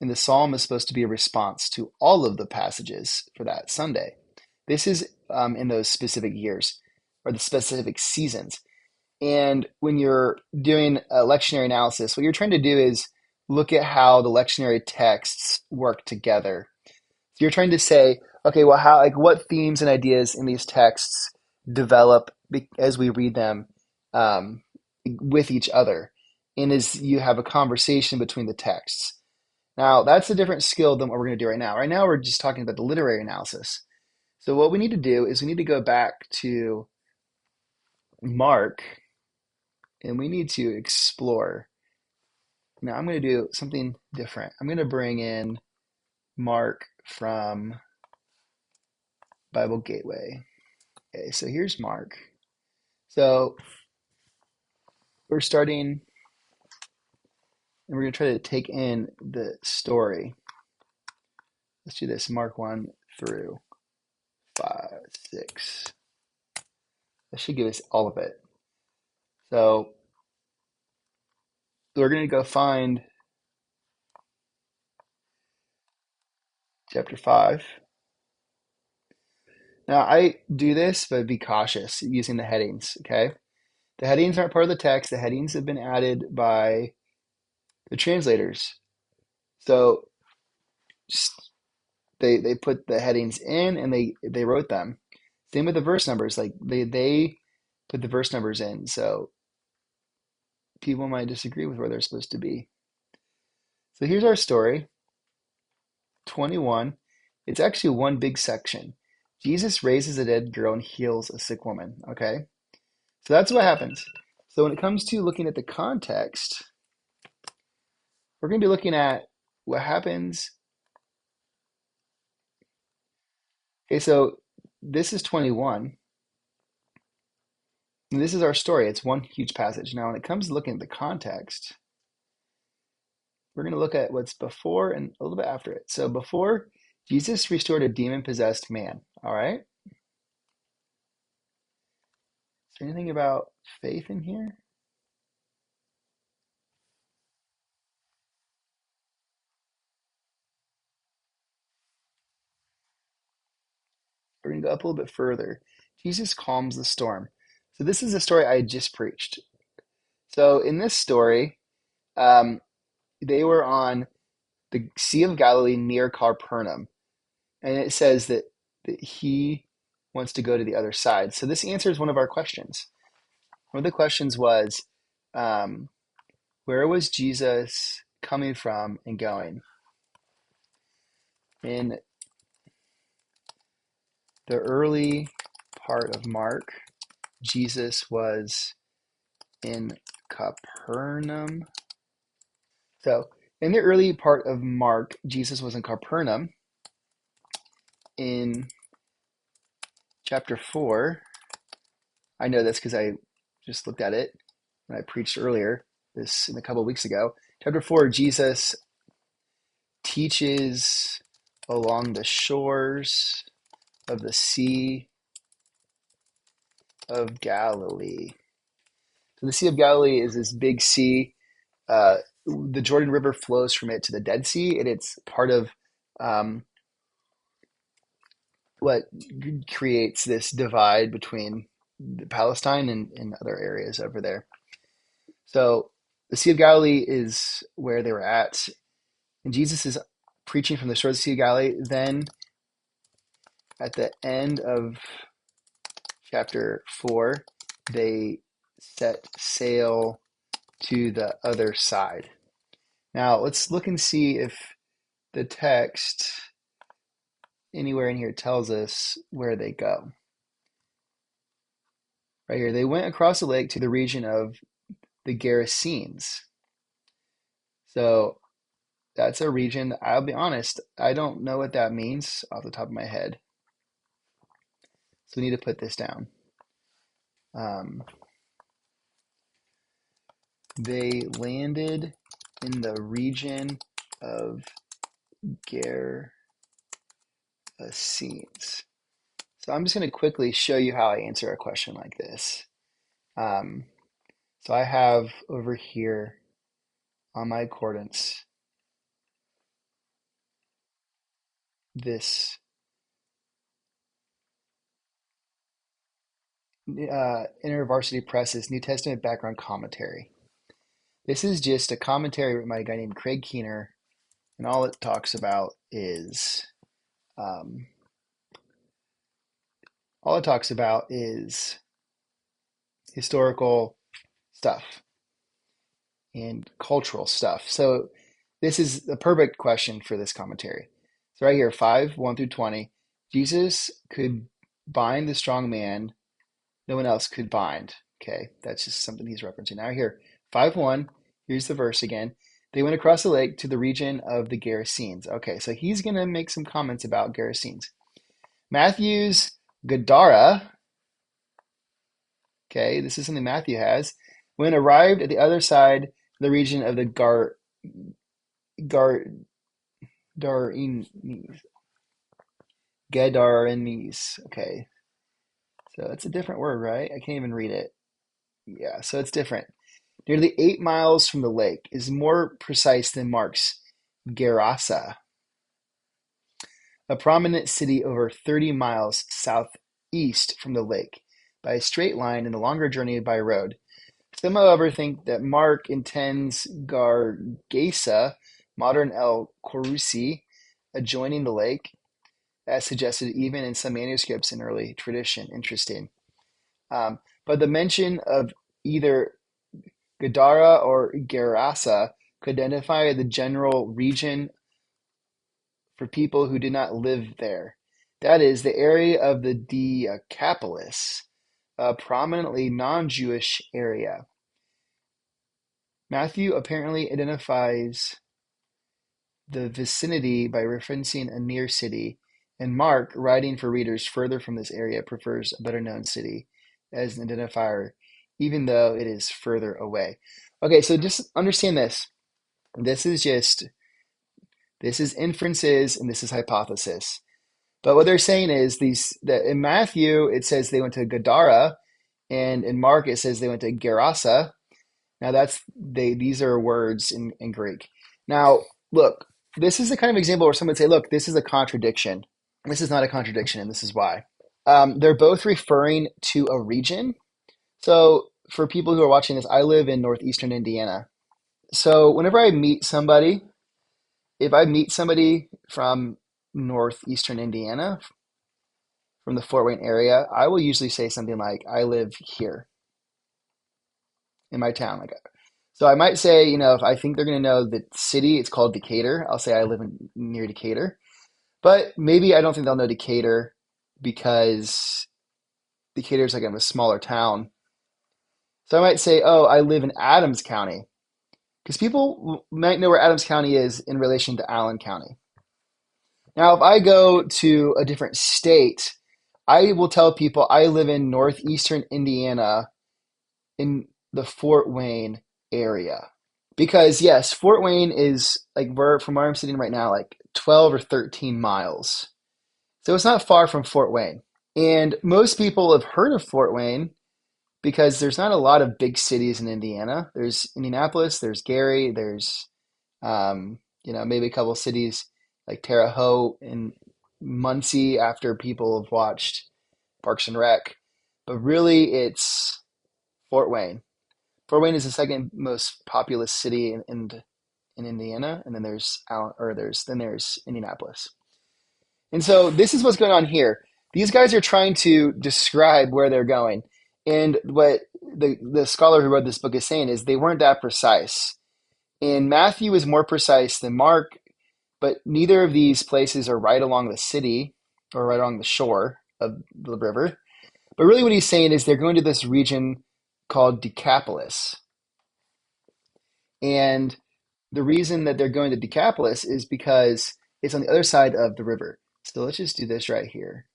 and the psalm is supposed to be a response to all of the passages for that Sunday. This is in those specific years or the specific seasons. And when you're doing a lectionary analysis, what you're trying to do is look at how the lectionary texts work together. So you're trying to say, okay, well, how, like, what themes and ideas in these texts develop as we read them um, with each other, and as you have a conversation between the texts. Now, that's a different skill than what we're going to do right now. Right now, we're just talking about the literary analysis. So what we need to do is we need to go back to Mark, and we need to explore. Now, I'm going to do something different. I'm going to bring in Mark from Bible Gateway. Okay, so here's Mark. So we're starting, and we're going to try to take in the story. Let's do this, Mark 1 through 5, 6. That should give us all of it. So we're going to go find chapter 5. Now, I do this, but be cautious using the headings, okay? The headings aren't part of the text. The headings have been added by the translators. So they put the headings in and they wrote them. Same with the verse numbers. Like they put the verse numbers in. So people might disagree with where they're supposed to be. So here's our story. 21. It's actually one big section. Jesus raises a dead girl and heals a sick woman. Okay. So that's what happens. So when it comes to looking at the context, we're going to be looking at what happens. Okay, so this is 21. And this is our story. It's one huge passage. Now, when it comes to looking at the context, we're going to look at what's before and a little bit after it. So before, Jesus restored a demon-possessed man. All right. Is there anything about faith in here? We're going to go up a little bit further. Jesus calms the storm. So this is a story I just preached. So in this story, um, they were on the Sea of Galilee near Capernaum, and it says that he wants to go to the other side. So this answers one of our questions. One of the questions was, um, where was Jesus coming from and going? In the early part of Mark, Jesus was in Capernaum. So, in the early part of Mark, Jesus was in Capernaum. In chapter 4, I know this because I just looked at it when I preached earlier, this in a couple of weeks ago. Chapter 4, Jesus teaches along the shores of the Sea of Galilee. So, the Sea of Galilee is this big sea. The Jordan River flows from it to the Dead Sea, and it's part of um, what creates this divide between Palestine and other areas over there. So the Sea of Galilee is where they were at, and Jesus is preaching from the shores of the Sea of Galilee. Then at the end of chapter 4, they set sail to the other side. Now let's look and see if the text anywhere in here tells us where they go. Right here, they went across the lake to the region of the Gerasenes. So that's a region, I'll be honest, I don't know what that means off the top of my head. So we need to put this down. Um, they landed in the region of Gerasenes. So I'm just going to quickly show you how I answer a question like this. Um, so I have over here on my accordance this InterVarsity Press's New Testament background commentary. This is just a commentary written by a guy named Craig Keener, and all it talks about is um, historical stuff and cultural stuff. So this is the perfect question for this commentary. So right here, 5:1-20, Jesus could bind the strong man no one else could bind. Okay, that's just something he's referencing. Now here, 5:1, here's the verse again. They went across the lake to the region of the Gerasenes. Okay, so he's going to make some comments about Gerasenes. Matthew's Gadara, okay, this is something Matthew has, when arrived at the other side, the region of the Gar, Gadarenes. Gadarenes. Okay, so that's a different word, right? I can't even read it. Yeah, so it's different. Nearly 8 miles from the lake is more precise than Mark's Gerasa, a prominent city over 30 miles southeast from the lake by a straight line and a longer journey by road. Some, however, think that Mark intends Gargasa, modern El Korusi, adjoining the lake, as suggested even in some manuscripts in early tradition. Interesting. But the mention of either Gadara or Gerasa could identify the general region for people who did not live there. That is, the area of the Decapolis, a prominently non-Jewish area. Matthew apparently identifies the vicinity by referencing a near city, and Mark, writing for readers further from this area, prefers a better known city as an identifier, even though it is further away. Okay, so just understand this. This is inferences and this is hypothesis. But what they're saying is that in Matthew it says they went to Gadara, and in Mark it says they went to Gerasa. Now these are words in Greek. Now look, this is the kind of example where someone would say, look, this is a contradiction. This is not a contradiction, and this is why. They're both referring to a region. So for people who are watching this, I live in northeastern Indiana. So whenever I meet somebody, if I meet somebody from northeastern Indiana, from the Fort Wayne area, I will usually say something like, "I live here in my town." Like, so I might say, if I think they're going to know the city, it's called Decatur. I'll say I live near Decatur. But maybe I don't think they'll know Decatur because Decatur is like in a smaller town. So I might say, "Oh, I live in Adams County," because people might know where Adams County is in relation to Allen County. Now, if I go to a different state, I will tell people I live in northeastern Indiana in the Fort Wayne area. Because yes, Fort Wayne is like from where I'm sitting right now, like 12 or 13 miles. So it's not far from Fort Wayne. And most people have heard of Fort Wayne because there's not a lot of big cities in Indiana. There's Indianapolis, there's Gary, there's maybe a couple cities like Terre Haute and Muncie after people have watched Parks and Rec. But really, it's Fort Wayne. Fort Wayne is the second most populous city in Indiana, and then there's Indianapolis. And so this is what's going on here. These guys are trying to describe where they're going. And what the scholar who wrote this book is saying is they weren't that precise. And Matthew is more precise than Mark, but neither of these places are right along the city or right along the shore of the river. But really what he's saying is they're going to this region called Decapolis. And the reason that they're going to Decapolis is because it's on the other side of the river. So let's just do this right here.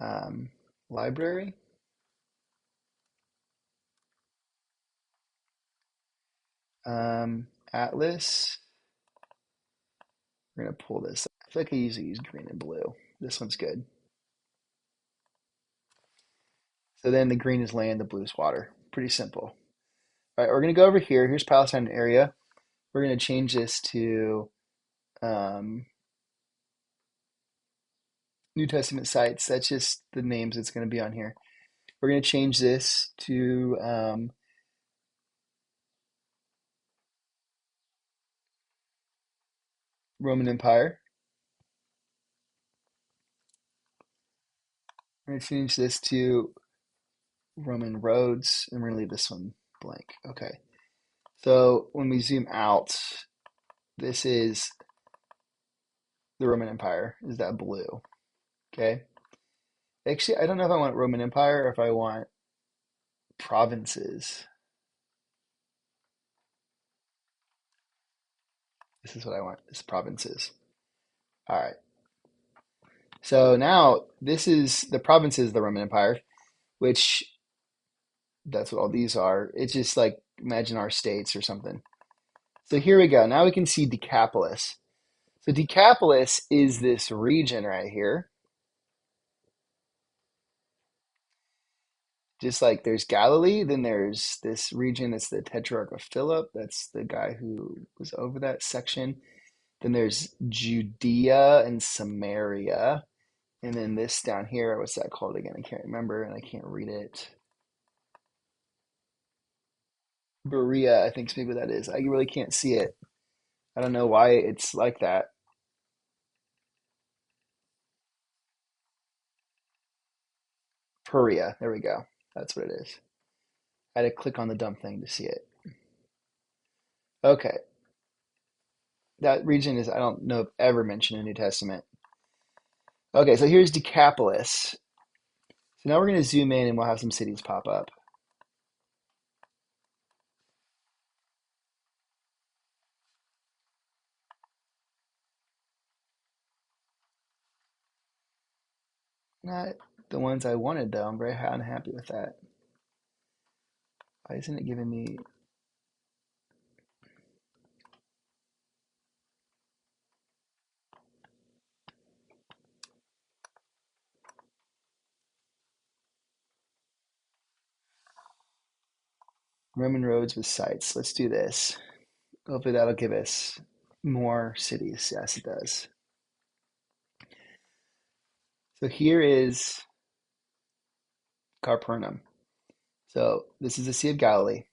Um, Library, Atlas. We're going to pull this. I feel like I usually use green and blue. This one's good. So then the green is land, the blue is water. Pretty simple. All right, we're going to go over here. Here's Palestine area. We're going to change this to um, New Testament sites. That's just the names that's going to be on here. We're going to change this to Roman Empire. We're going to change this to Roman roads, and we're going to leave this one blank. Okay. So when we zoom out, this is the Roman Empire, is that blue. Okay. Actually, I don't know if I want Roman Empire or if I want provinces. This is what I want, is provinces. All right. So now this is the provinces of the Roman Empire, which that's what all these are. It's just like imagine our states or something. So here we go. Now we can see Decapolis. So Decapolis is this region right here. Just like there's Galilee, then there's this region that's the Tetrarch of Philip. That's the guy who was over that section. Then there's Judea and Samaria. And then this down here, what's that called again? I can't remember and I can't read it. Berea, I think is maybe what that is. I really can't see it. I don't know why it's like that. Perea, there we go. That's what it is. I had to click on the dumb thing to see it. Okay, that region is, I don't know if ever mentioned in the New Testament. Okay, so here's Decapolis. So now we're going to zoom in and we'll have some cities pop up. Not the ones I wanted though. I'm very unhappy with that. Why isn't it giving me Roman roads with sites? Let's do this. Hopefully that'll give us more cities. Yes, it does. So here is Capernaum. So this is the Sea of Galilee.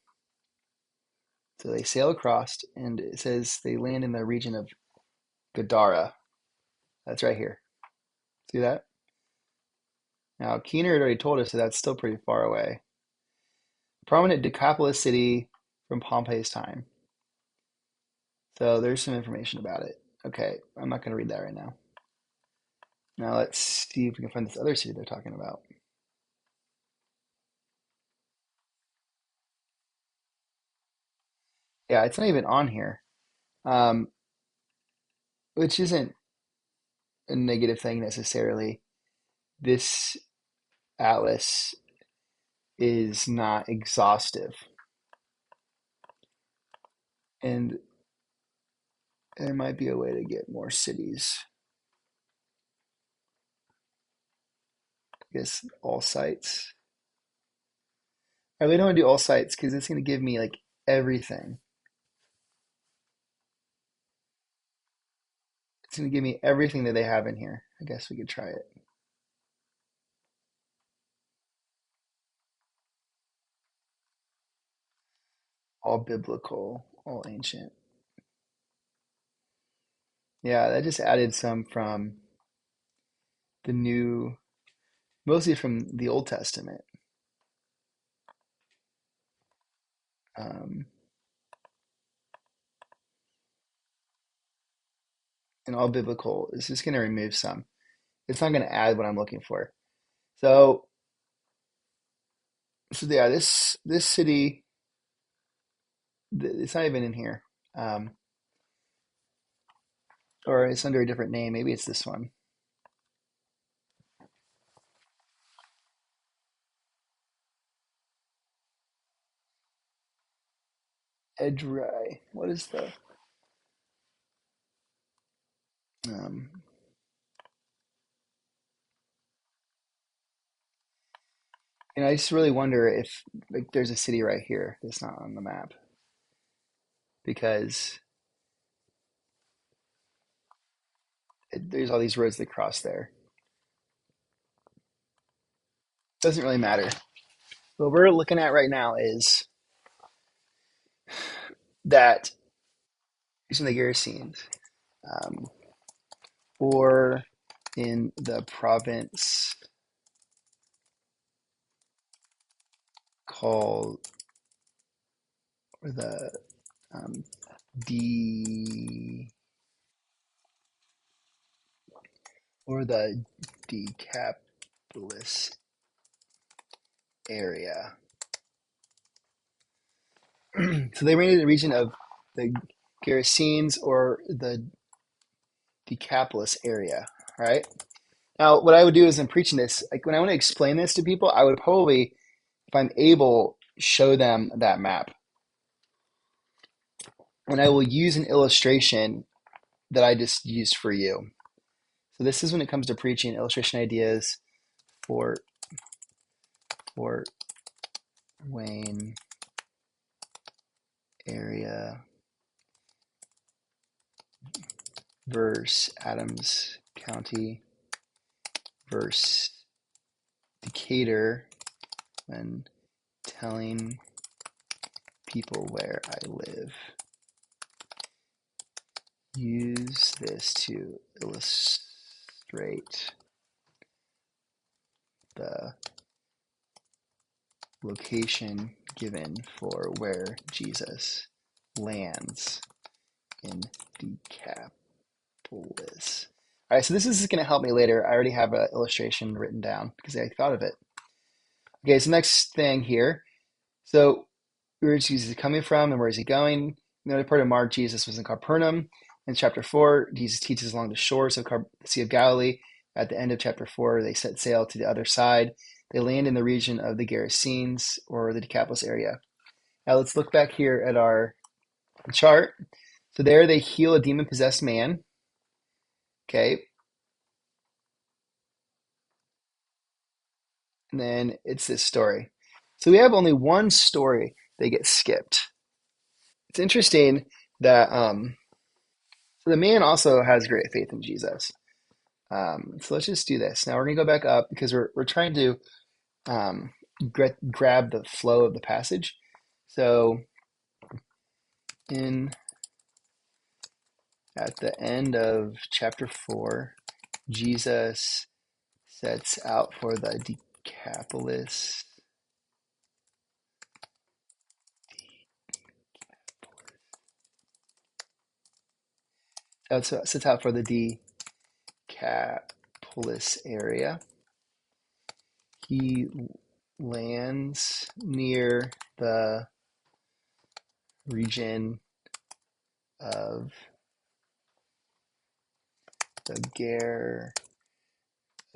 So they sail across, and it says they land in the region of Gadara. That's right here. See that? Now, Keener had already told us that that's still pretty far away. Prominent Decapolis city from Pompey's time. So there's some information about it. Okay, I'm not going to read that right now. Now let's see if we can find this other city they're talking about. Yeah, it's not even on here, um, which isn't a negative thing necessarily. This atlas is not exhaustive, and there might be a way to get more cities. I guess all sites. I really don't want to do all sites because it's going to give me like everything. It's going to give me everything that they have in here. I guess we could try it. All biblical, all ancient. Yeah, that just added some from the new, mostly from the Old Testament. Um, and all biblical is just going to remove some. It's not going to add what I'm looking for. So, so yeah, this city, it's not even in here, um, or it's under a different name. Maybe it's this one, Edrei. What is the? Um, I just really wonder if like there's a city right here that's not on the map because there's all these roads that cross there. Doesn't really matter. What we're looking at right now is that using the Gerasenes, um, or in the province called, or the um, D, or the Decapolis area. So they ran in the region of the Gerasenes or the Decapolis area, right? Now, what I would do is in preaching this, like when I want to explain this to people, I would probably, if I'm able, show them that map. And I will use an illustration that I just used for you. So this is when it comes to preaching illustration ideas for Fort Wayne area versus Adams County versus Decatur when telling people where I live. Use this to illustrate the location given for where Jesus lands in Decapolis. All right, so this is going to help me later. I already have an illustration written down because I thought of it. Okay, so next thing here. So where is Jesus coming from and where is he going? In the other part of Mark, Jesus was in Capernaum. In chapter 4, Jesus teaches along the shores of the Sea of Galilee. At the end of chapter 4, they set sail to the other side. They land in the region of the Gerasenes or the Decapolis area. Now let's look back here at our chart. So there they heal a demon-possessed man. Okay. And then it's this story. So we have only one story that gets skipped. It's interesting that so the man also has great faith in Jesus. So let's just do this. Now we're gonna go back up because we're trying to grab the flow of the passage. So in at the end of chapter 4, Jesus sets out for the Decapolis. Sets out for the Decapolis area. He lands near the region of the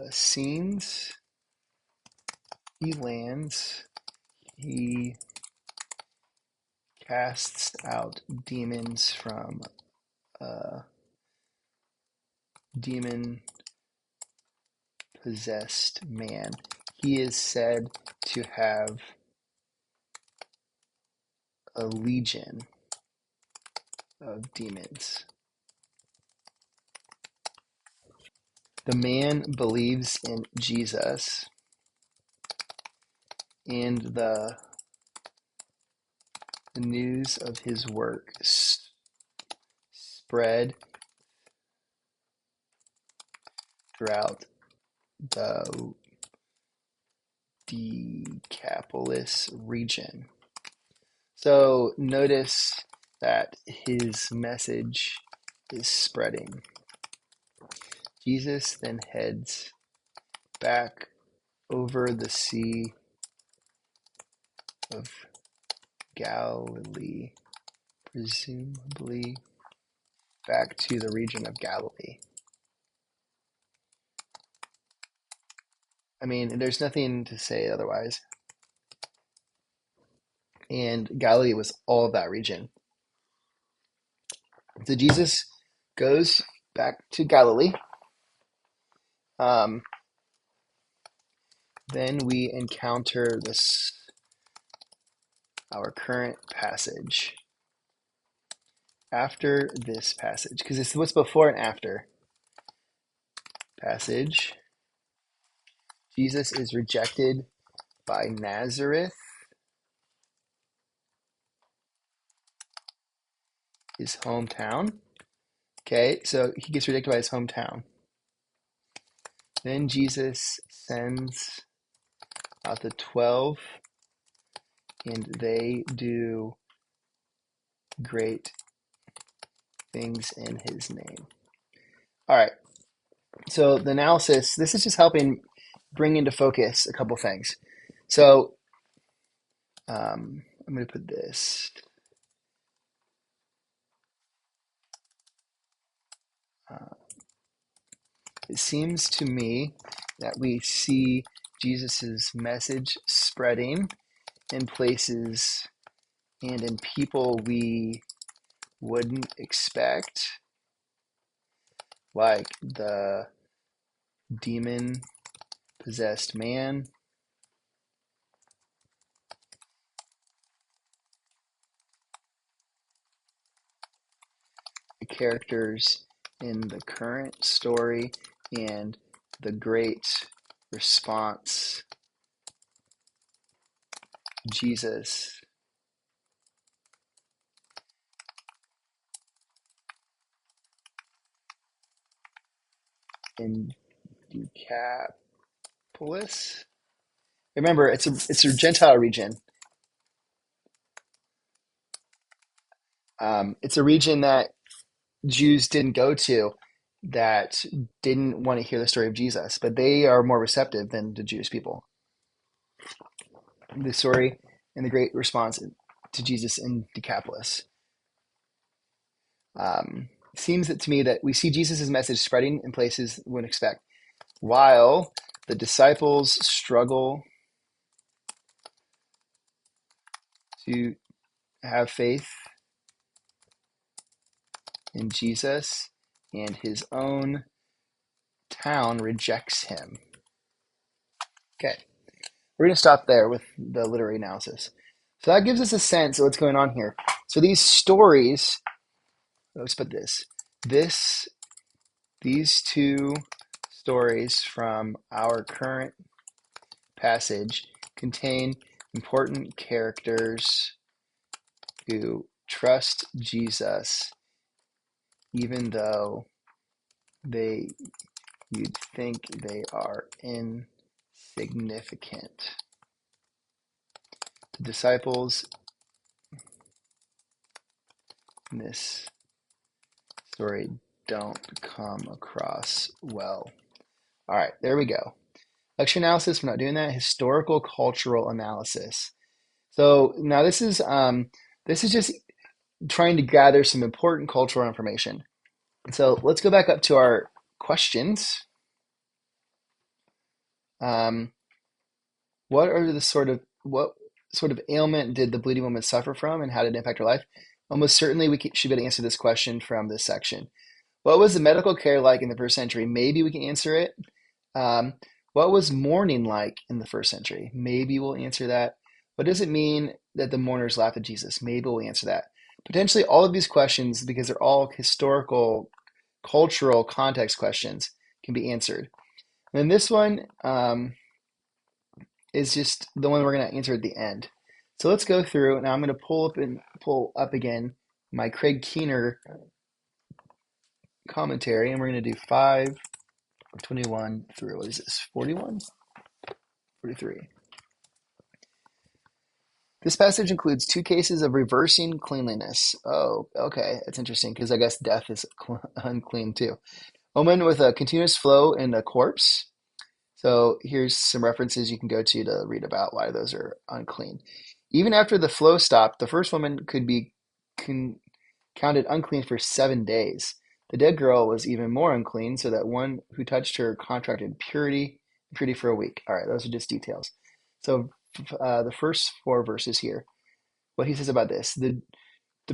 Gerasenes. He lands. He casts out demons from a demon-possessed man. He is said to have a legion of demons. The man believes in Jesus, and the news of his work spread throughout the Decapolis region. So notice that his message is spreading. Jesus then heads back over the Sea of Galilee, presumably back to the region of Galilee. I mean, there's nothing to say otherwise. And Galilee was all of that region. So Jesus goes back to Galilee. Then we encounter our current passage. After this passage, because it's what's before and after passage, Jesus is rejected by Nazareth, his hometown. Okay, so he gets rejected by his hometown. Then Jesus sends out the 12, and they do great things in his name. All right, so the analysis, this is just helping bring into focus a couple things. So I'm going to put this. It seems to me that we see Jesus's message spreading in places and in people we wouldn't expect, like the demon-possessed man, the characters in the current story, and the great response Jesus in Decapolis. Remember, it's a Gentile region. It's a region that Jews didn't go to, that didn't want to hear the story of Jesus, but they are more receptive than the Jewish people. The story and the great response to Jesus in Decapolis. Seems to me that we see Jesus' message spreading in places we wouldn't expect, while the disciples struggle to have faith in Jesus, and his own town rejects him. Okay, we're going to stop there with the literary analysis. So that gives us a sense of what's going on here. So these stories, let's put these two stories from our current passage contain important characters who trust Jesus even though they you'd think they are insignificant. The disciples in this story don't come across well. All right, there we go. Lecture analysis, we're not doing that. Historical cultural analysis. So now this is just trying to gather some important cultural information. So let's go back up to our questions. Um, what sort of ailment did the bleeding woman suffer from, and how did it impact her life? Almost certainly, should be able to answer this question from this section. What was the medical care like in the first century? Maybe we can answer it. Um, what was mourning like in the first century? Maybe we'll answer that. What does it mean that the mourners laughed at Jesus? Maybe we'll answer that. Potentially all of these questions, because they're all historical, cultural context questions, can be answered. And then this one is just the one we're going to answer at the end. So let's go through. Now I'm going to pull up again my Craig Keener commentary, and we're going to do 5:21 through, what is this, 41? 43. This passage includes two cases of reversing cleanliness. Oh, okay. That's interesting because I guess death is unclean too. A woman with a continuous flow in a corpse. So here's some references you can go to read about why those are unclean. Even after the flow stopped, the first woman could be counted unclean for 7 days. The dead girl was even more unclean, so that one who touched her contracted purity for a week. All right, those are just details. So the first 4 verses here, what he says about this. The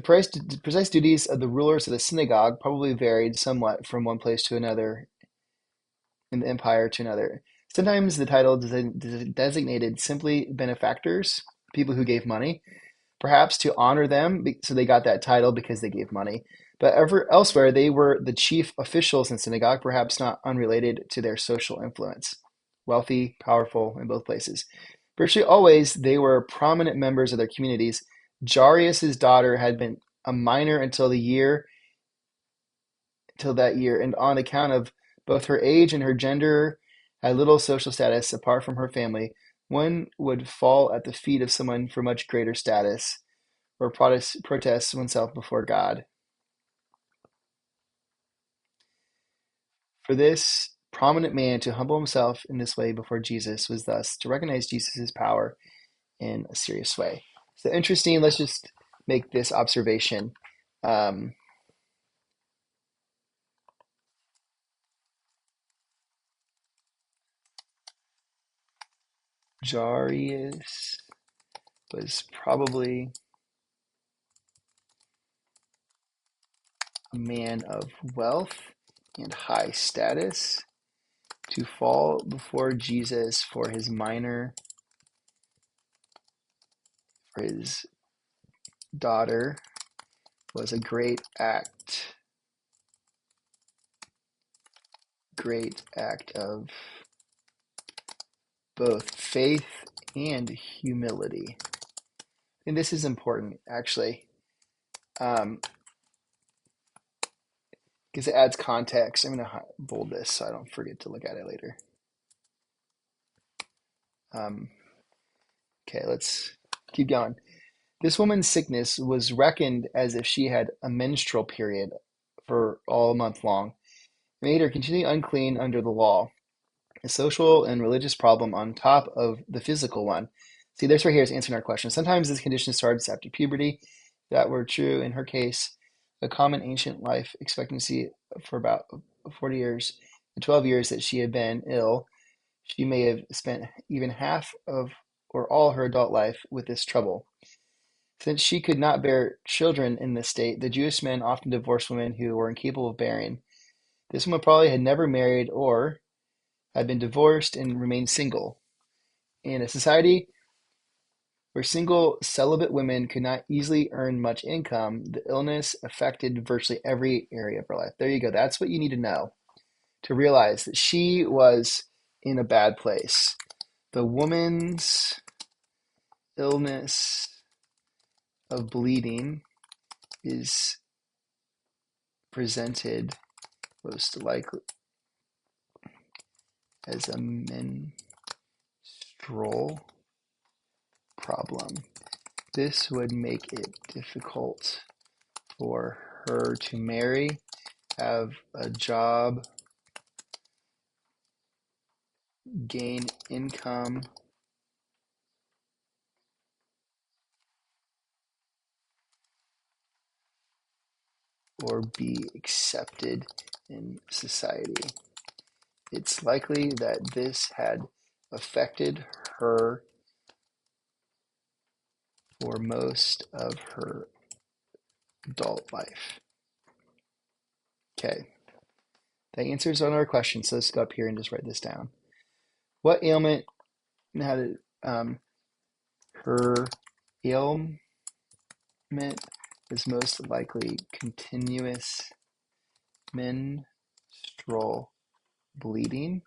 precise duties of the rulers of the synagogue probably varied somewhat from one place to another in the empire to another. Sometimes the title designated simply benefactors, people who gave money, perhaps to honor them, so they got that title because they gave money. But elsewhere, they were the chief officials in synagogue, perhaps not unrelated to their social influence. Wealthy, powerful in both places. Virtually always, they were prominent members of their communities. Jairus' daughter had been a minor until that year, and on account of both her age and her gender, had little social status apart from her family. One would fall at the feet of someone for much greater status, or protest oneself before God. For this prominent man to humble himself in this way before Jesus was thus to recognize Jesus' power in a serious way. So interesting. Let's just make this observation. Jairus was probably a man of wealth and high status. To fall before Jesus for his daughter was a great act of both faith and humility. And this is important, actually, because it adds context. I'm going to bold this so I don't forget to look at it later. Okay, let's keep going. This woman's sickness was reckoned as if she had a menstrual period for all month long. It made her continually unclean under the law, a social and religious problem on top of the physical one. See, this right here is answering our question. Sometimes this condition starts after puberty. That were true in her case. A common ancient life expectancy for about 40 years, the 12 years that she had been ill, she may have spent even half of or all her adult life with this trouble. Since she could not bear children in this state, the Jewish men often divorced women who were incapable of bearing. This woman probably had never married or had been divorced and remained single. In a society where single celibate women could not easily earn much income, the illness affected virtually every area of her life. There you go. That's what you need to know to realize that she was in a bad place. The woman's illness of bleeding is presented most likely as a menstrual problem. This would make it difficult for her to marry, have a job, gain income, or be accepted in society. It's likely that this had affected her for most of her adult life. Okay, that answers all our questions. So let's go up here and just write this down. What ailment had her ailment is most likely continuous menstrual bleeding.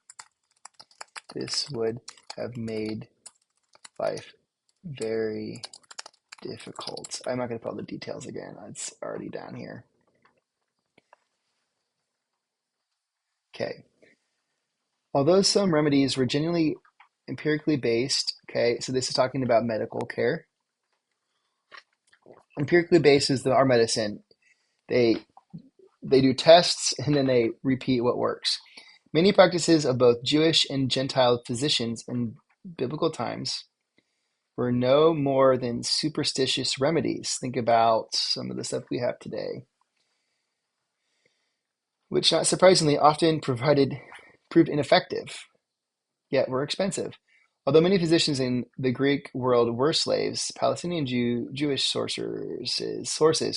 This would have made life very difficult. I'm not going to put all the details again. It's already down here. Okay. Although some remedies were genuinely empirically based, okay, so this is talking about medical care. Empirically based is our medicine. They do tests and then they repeat what works. Many practices of both Jewish and Gentile physicians in biblical times were no more than superstitious remedies. Think about some of the stuff we have today, which not surprisingly often proved ineffective, yet were expensive. Although many physicians in the Greek world were slaves, Palestinian Jewish sources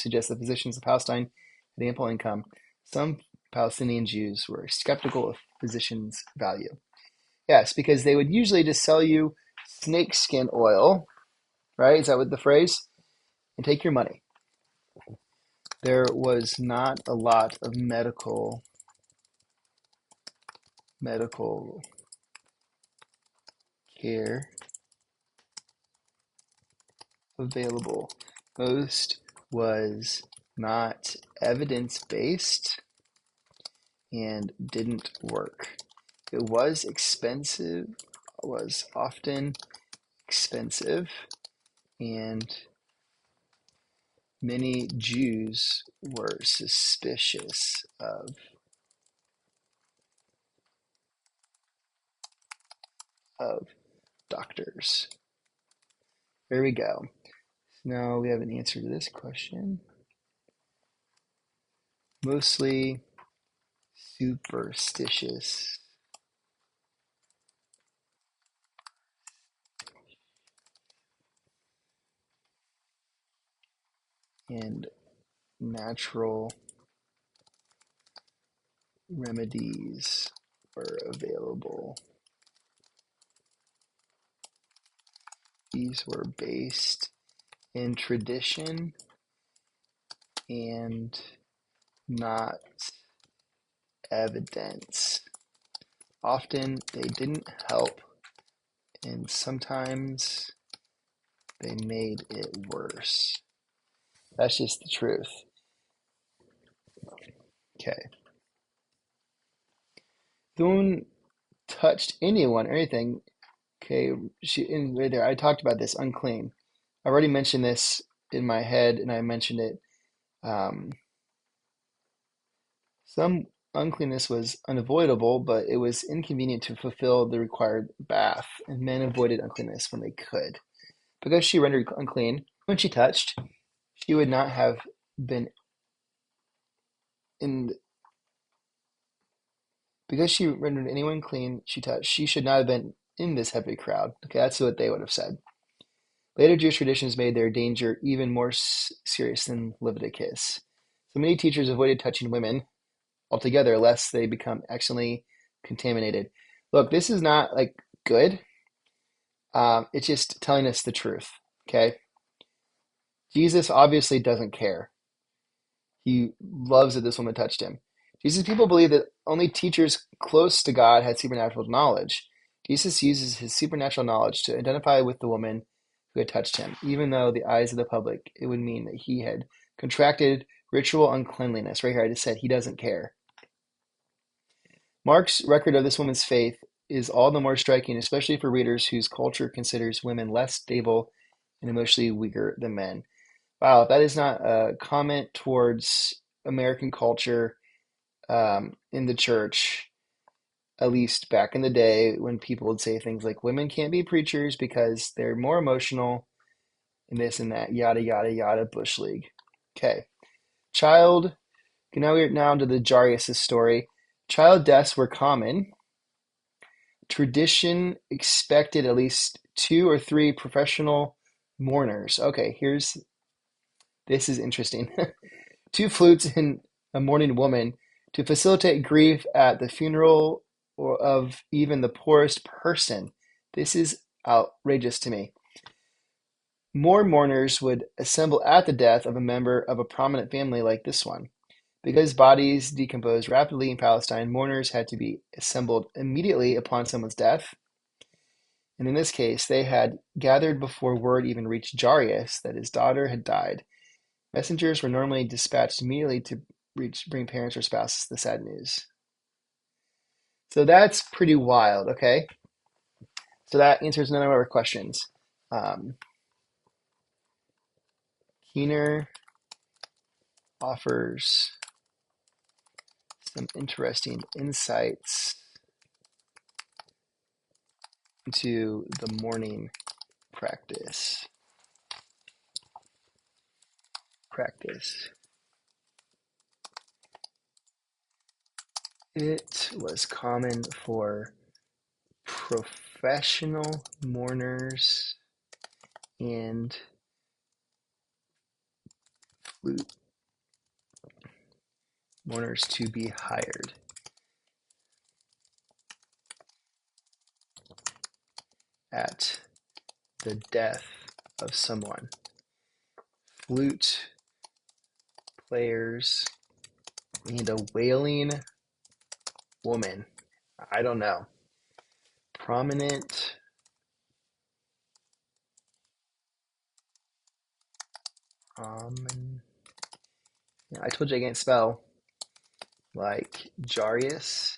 suggest that physicians of Palestine had ample income. Some Palestinian Jews were skeptical of physicians' value. Yes, because they would usually just sell you snakeskin oil, right? Is that what the phrase? And take your money. There was not a lot of medical care available. Most was not evidence-based and didn't work. It was expensive, was often expensive, and many Jews were suspicious of doctors. There we go. Now we have an answer to this question. Mostly superstitious. And natural remedies were available. These were based in tradition and not evidence. Often they didn't help, and sometimes they made it worse. That's just the truth. Okay. No one touched anyone or anything. Okay, right there, I talked about this, unclean. I already mentioned this in my head, and I mentioned it. Some uncleanness was unavoidable, but it was inconvenient to fulfill the required bath, and men avoided uncleanness when they could. Because she rendered unclean when she touched, she would not have been in. Because she rendered anyone clean she touched, she should not have been in this heavy crowd. Okay, that's what they would have said. Later Jewish traditions made their danger even more serious than Leviticus. So many teachers avoided touching women altogether, lest they become accidentally contaminated. Look, this is not like good. It's just telling us the truth. Okay, Jesus obviously doesn't care. He loves that this woman touched him. Jesus' people believe that only teachers close to God had supernatural knowledge. Jesus uses his supernatural knowledge to identify with the woman who had touched him, even though the eyes of the public, it would mean that he had contracted ritual uncleanliness. Right here, I just said he doesn't care. Mark's record of this woman's faith is all the more striking, especially for readers whose culture considers women less stable and emotionally weaker than men. Wow, that is not a comment towards American culture in the church, at least back in the day when people would say things like women can't be preachers because they're more emotional and this and that, yada, yada, yada, Bush League. Okay. Child, now we're now to the Jarius' story. Child deaths were common. Tradition expected at least 2 or 3 professional mourners. Okay, this is interesting. 2 flutes and a mourning woman to facilitate grief at the funeral of even the poorest person. This is outrageous to me. More mourners would assemble at the death of a member of a prominent family like this one. Because bodies decomposed rapidly in Palestine, mourners had to be assembled immediately upon someone's death. And in this case, they had gathered before word even reached Jarius that his daughter had died. Messengers were normally dispatched immediately to bring parents or spouses the sad news. So that's pretty wild, okay? So that answers none of our questions. Keener offers some interesting insights into the mourning practice. It was common for professional mourners and flute mourners to be hired at the death of someone. Flute players and a wailing woman. I don't know. Prominent I told you I can't spell. Like Jarius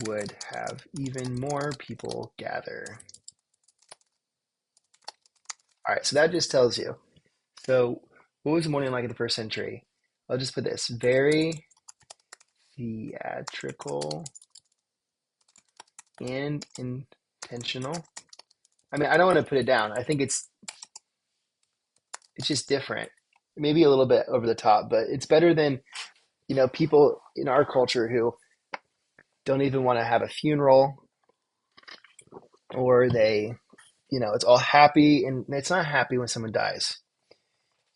would have even more people gather. All right, so that just tells you. So, what was mourning like in the first century? I'll just put this: very theatrical and intentional. I mean, I don't want to put it down. I think it's just different. Maybe a little bit over the top, but it's better than, people in our culture who don't even want to have a funeral, or they, it's all happy, and it's not happy when someone dies.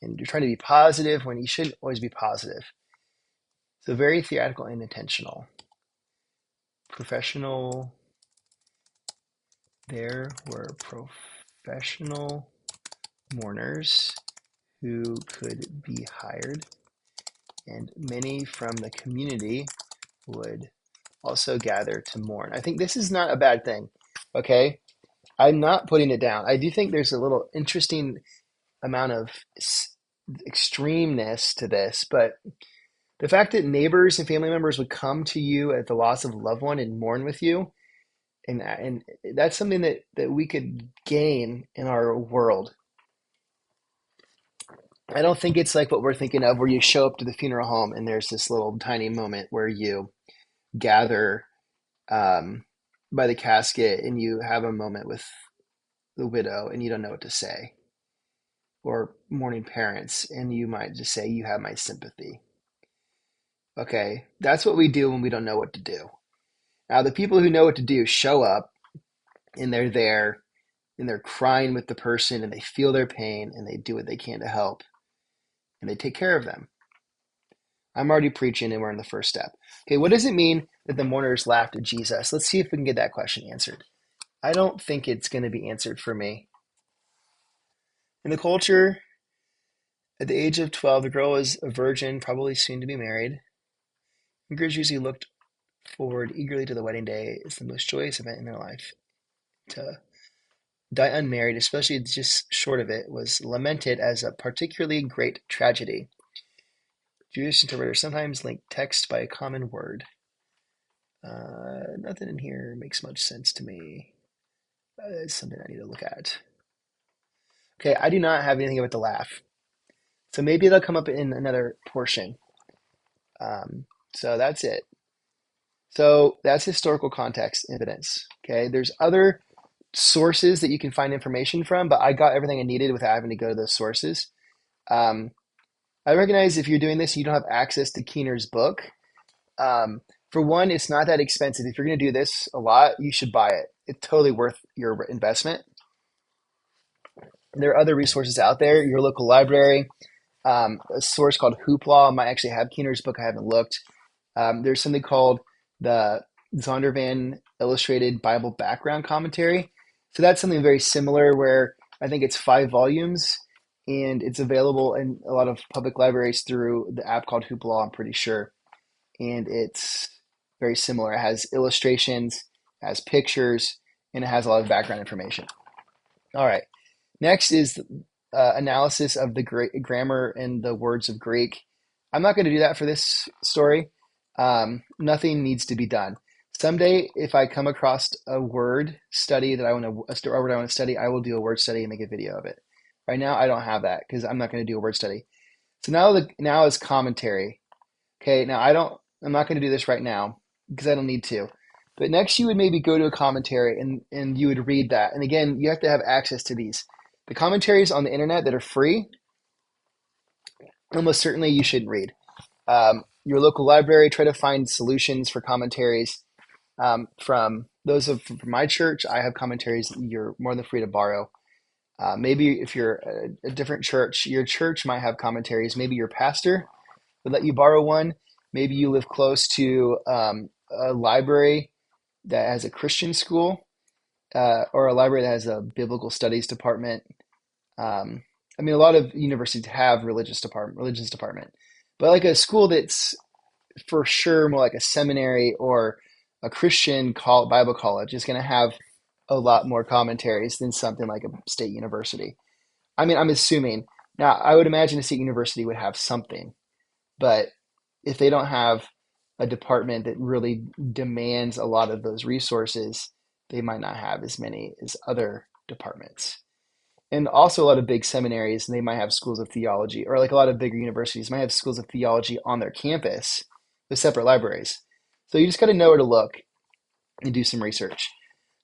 And you're trying to be positive when you shouldn't always be positive. So very theatrical and intentional. Professional. There were professional mourners who could be hired, and many from the community would also gather to mourn. I think this is not a bad thing, okay? I'm not putting it down. I do think there's a little interesting amount of extremeness to this, but the fact that neighbors and family members would come to you at the loss of a loved one and mourn with you, and that's something that we could gain in our world. I don't think it's like what we're thinking of, where you show up to the funeral home and there's this little tiny moment where you gather um, by the casket and you have a moment with the widow and you don't know what to say, or mourning parents and you might just say, "You have my sympathy." Okay, that's what we do when we don't know what to do. Now, the people who know what to do show up and they're there and they're crying with the person and they feel their pain and they do what they can to help and they take care of them. I'm already preaching and we're in the first step. Okay, what does it mean that the mourners laughed at Jesus? Let's see if we can get that question answered. I don't think it's going to be answered for me. In the culture, at the age of 12, the girl was a virgin, probably soon to be married. And girls usually looked forward eagerly to the wedding day as the most joyous event in their life. To die unmarried, especially just short of it, was lamented as a particularly great tragedy. Jewish interpreters sometimes link text by a common word. Nothing in here makes much sense to me. It's something I need to look at. Okay, I do not have anything about the laugh. So maybe they'll come up in another portion. So that's it. So that's historical context evidence. Okay, there's other sources that you can find information from, but I got everything I needed without having to go to those sources. Um, I recognize if you're doing this, you don't have access to Keener's book. For one, it's not that expensive. If you're going to do this a lot, you should buy it. It's totally worth your investment. There are other resources out there. Your local library, a source called Hoopla might actually have Keener's book. I haven't looked. There's something called the Zondervan Illustrated Bible Background Commentary. So that's something very similar where I think it's 5 volumes and it's available in a lot of public libraries through the app called Hoopla, I'm pretty sure. And it's very similar. It has illustrations, it has pictures, and it has a lot of background information. All right. Next is analysis of the grammar and the words of Greek. I'm not going to do that for this story. Nothing needs to be done. Someday, if I come across a word study that I want to study, I will do a word study and make a video of it. Right now, I don't have that because I'm not going to do a word study. So now is commentary. Okay, now I'm not going to do this right now because I don't need to. But next, you would maybe go to a commentary and you would read that. And again, you have to have access to these. The commentaries on the internet that are free, almost certainly you should read. Your local library, try to find solutions for commentaries. From from my church, I have commentaries you're more than free to borrow. Maybe if you're a different church, your church might have commentaries. Maybe your pastor would let you borrow one. Maybe you live close to a library that has a Christian school or a library that has a biblical studies department. I mean, a lot of universities have religious department, but like a school that's for sure more like a seminary or a Christian Bible college is going to have a lot more commentaries than something like a state university. I mean, I'm assuming. Now, I would imagine a state university would have something, but if they don't have a department that really demands a lot of those resources, they might not have as many as other departments. And also a lot of big seminaries, and they might have schools of theology, or like a lot of bigger universities might have schools of theology on their campus with separate libraries. So you just got to know where to look and do some research.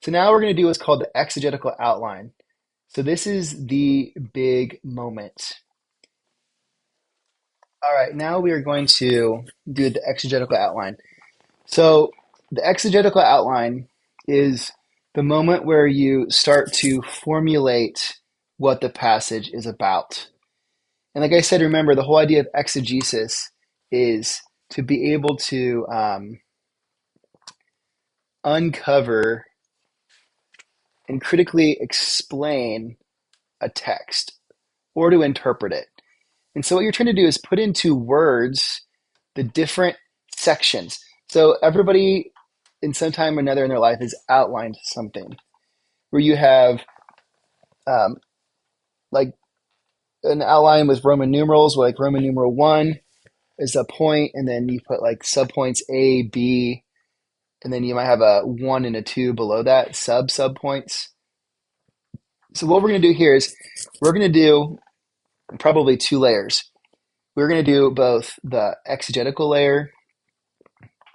So now we're going to do what's called the exegetical outline. So this is the big moment. All right, now we are going to do the exegetical outline. So the exegetical outline is the moment where you start to formulate what the passage is about. And like I said, remember, the whole idea of exegesis is to be able to uncover and critically explain a text or to interpret it. And so what you're trying to do is put into words the different sections. So everybody in some time or another in their life has outlined something where you have like an outline with Roman numerals, where like Roman numeral 1 is a point, and then you put like subpoints A, B, and then you might have a 1 and a 2 below that, subpoints. So what we're going to do here is we're going to do probably 2 layers. We're going to do both the exegetical layer,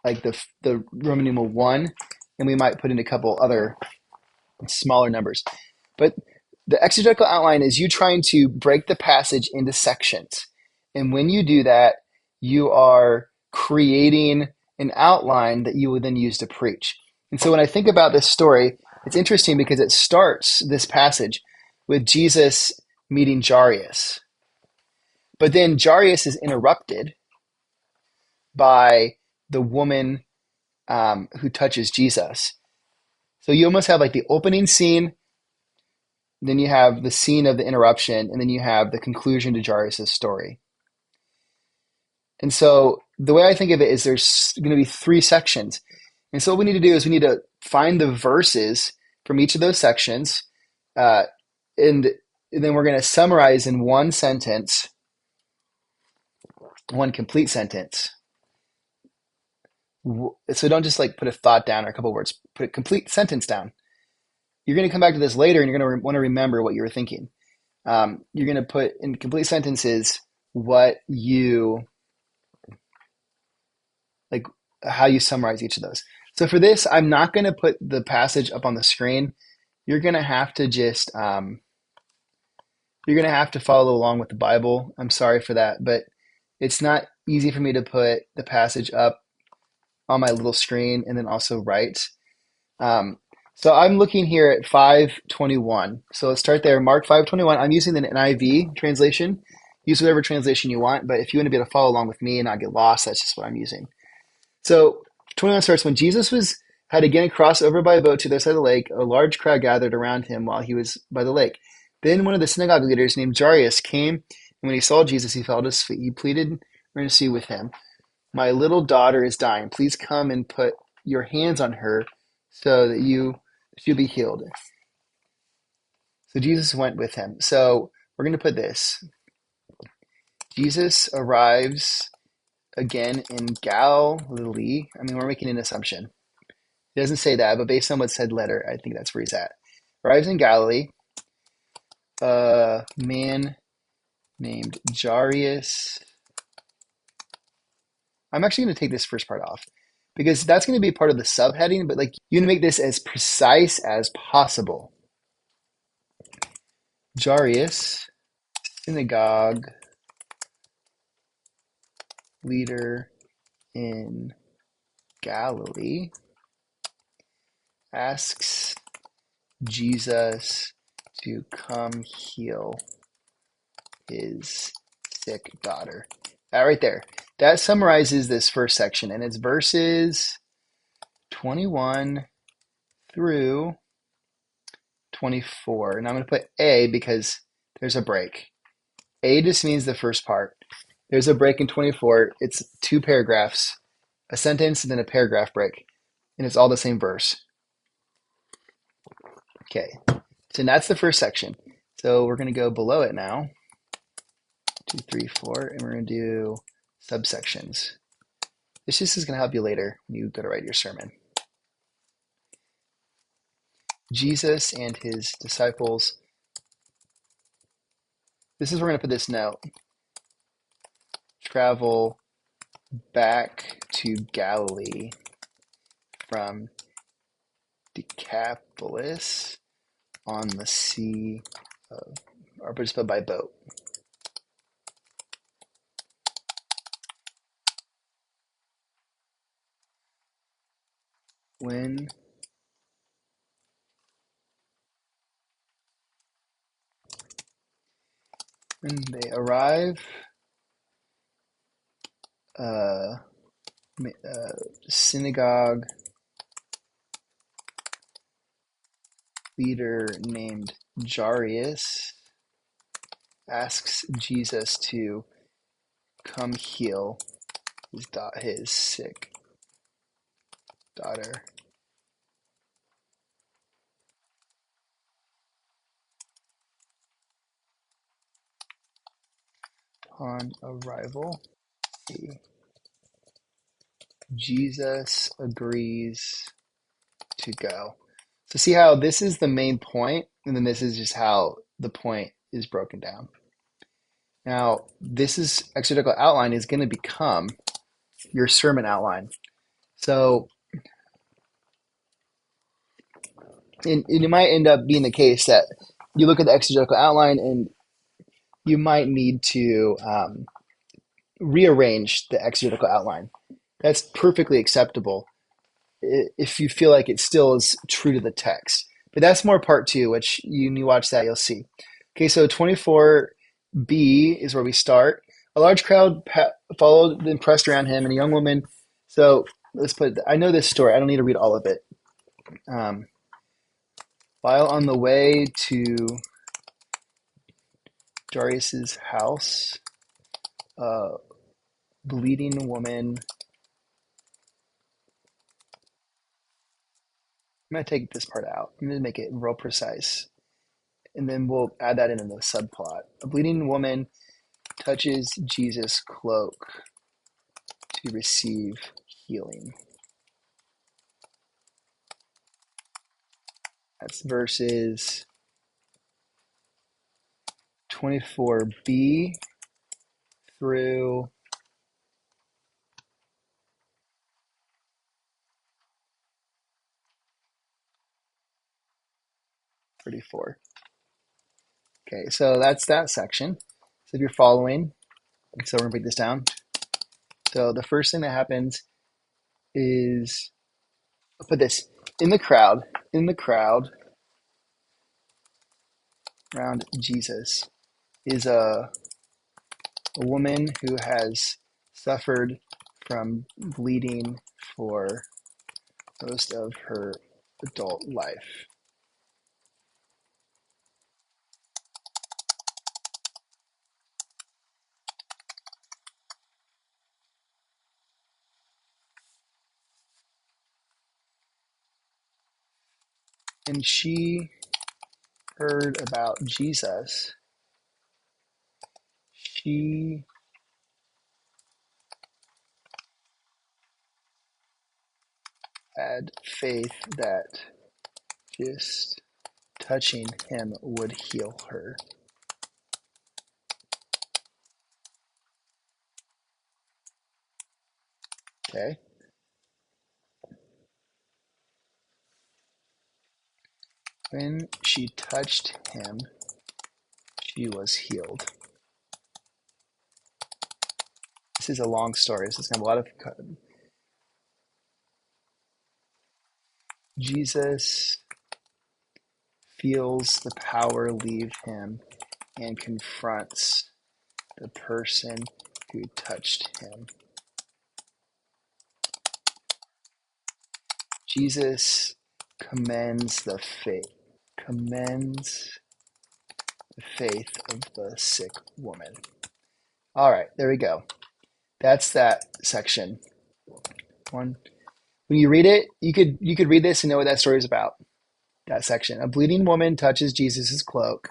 like the Roman numeral 1, and we might put in a couple other smaller numbers. But the exegetical outline is you trying to break the passage into sections. And when you do that, you are creating an outline that you would then use to preach. And so when I think about this story, it's interesting because it starts this passage with Jesus meeting Jairus. But then Jairus is interrupted by the woman who touches Jesus. So you almost have like the opening scene, then you have the scene of the interruption, and then you have the conclusion to Jairus' story. And so the way I think of it is there's going to be 3 sections. And so what we need to do is we need to find the verses from each of those sections. Uh, and, and then we're going to summarize in one sentence, one complete sentence. So don't just like put a thought down or a couple of words, put a complete sentence down. You're going to come back to this later and you're going to want to remember what you were thinking. You're going to put in complete sentences what you like, how you summarize each of those. So for this, I'm not going to put the passage up on the screen. You're going to have to just you're going to have to follow along with the Bible. I'm sorry for that, but it's not easy for me to put the passage up on my little screen and then also write. Um, so I'm looking here at 5:21. So let's start there. Mark 5:21. I'm using the NIV translation. Use whatever translation you want, but if you want to be able to follow along with me and not get lost, that's just what I'm using. So 21 starts, when Jesus was had again crossed over by a boat to the other side of the lake, a large crowd gathered around him while he was by the lake. Then one of the synagogue leaders named Jairus came, and when he saw Jesus, he fell at his feet. He pleaded earnestly with him, "My little daughter is dying. Please come and put your hands on her so that she'll be healed." So Jesus went with him. So we're going to put this. Jesus arrives again in Galilee. I mean, we're making an assumption. It doesn't say that, but based on what's said later, I think that's where he's at. Arrives in Galilee. A man named Jairus. I'm actually going to take this first part off because that's going to be part of the subheading, but like you want to make this as precise as possible. Jairus, synagogue leader in Galilee, asks Jesus to come heal his sick daughter. That right there. That summarizes this first section, and it's verses 21 through 24. And I'm going to put A because there's a break. A just means the first part. There's a break in 24. It's two paragraphs, a sentence, and then a paragraph break. And it's all the same verse. Okay. So that's the first section. So we're going to go below it now. 2, 3, 4. And we're going to do subsections. This just is going to help you later when you go to write your sermon. Jesus and his disciples. This is where we're going to put this note. Travel back to Galilee from Decapolis on the sea, or just by boat. When they arrive, uh, synagogue leader named Jairus asks Jesus to come heal his sick daughter. On arrival, Jesus agrees to go. So see how this is the main point, and then this is just how the point is broken down. Now, this is exegetical outline is going to become your sermon outline. So, and it might end up being the case that you look at the exegetical outline and you might need to rearrange the exegetical outline. That's perfectly acceptable if you feel like it still is true to the text. But that's more part two, which you watch that, you'll see. Okay, so 24b is where we start. A large crowd followed and pressed around him, and a young woman. So let's put. I know this story. I don't need to read all of it. While on the way to Jairus's house, a bleeding woman. I'm going to take this part out. I'm going to make it real precise. and then we'll add that in the subplot. A bleeding woman touches Jesus' cloak to receive healing. That's verses 24b through 34. Okay, so that's that section. So if you're following, so we're going to break this down. So the first thing that happens is, I'll put this in the crowd around Jesus is a woman who has suffered from bleeding for most of her adult life. And she heard about Jesus. She had faith that just touching him would heal her. Okay. When she touched him, she was healed. This is a long story. This is going to have a lot of. Jesus feels the power leave him and confronts the person who touched him. Jesus commends the faith of the sick woman. All right, there we go. That's that section. One. When you read it, you could read this and know what that story is about. That section. A bleeding woman touches Jesus' cloak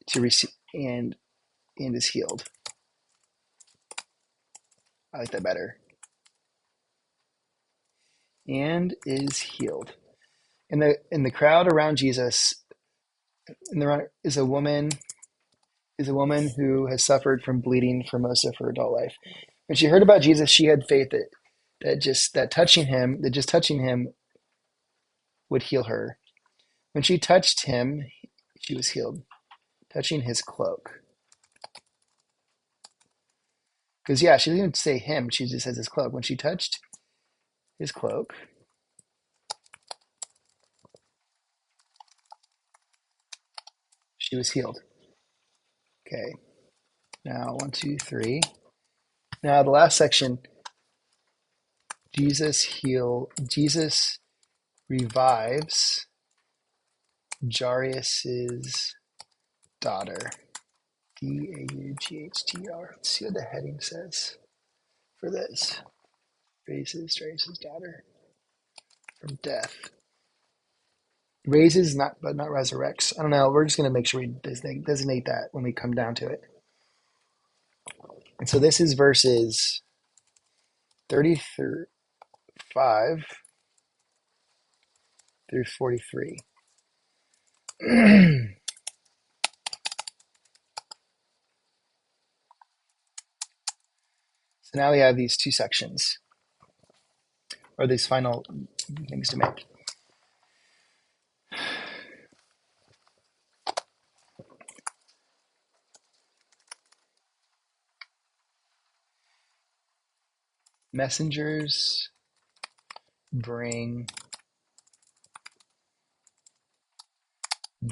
to receive and is healed. I like that better. And is healed. In the crowd around Jesus, is a woman who has suffered from bleeding for most of her adult life. When she heard about Jesus, she had faith that touching him would heal her. When she touched him, she was healed. Touching his cloak. Because yeah, she doesn't even say him, she just says his cloak. When she touched his cloak, she was healed. Okay. Now 1, 2, 3. Now the last section, Jesus revives Jairus's daughter. Daughtr. Let's see what the heading says for this. Raises Jairus's daughter from death. Raises, but not resurrects. I don't know. We're just going to make sure we designate that when we come down to it. And so this is verses 35 through 43. So now we have these two sections, or these final things to make. Messengers bring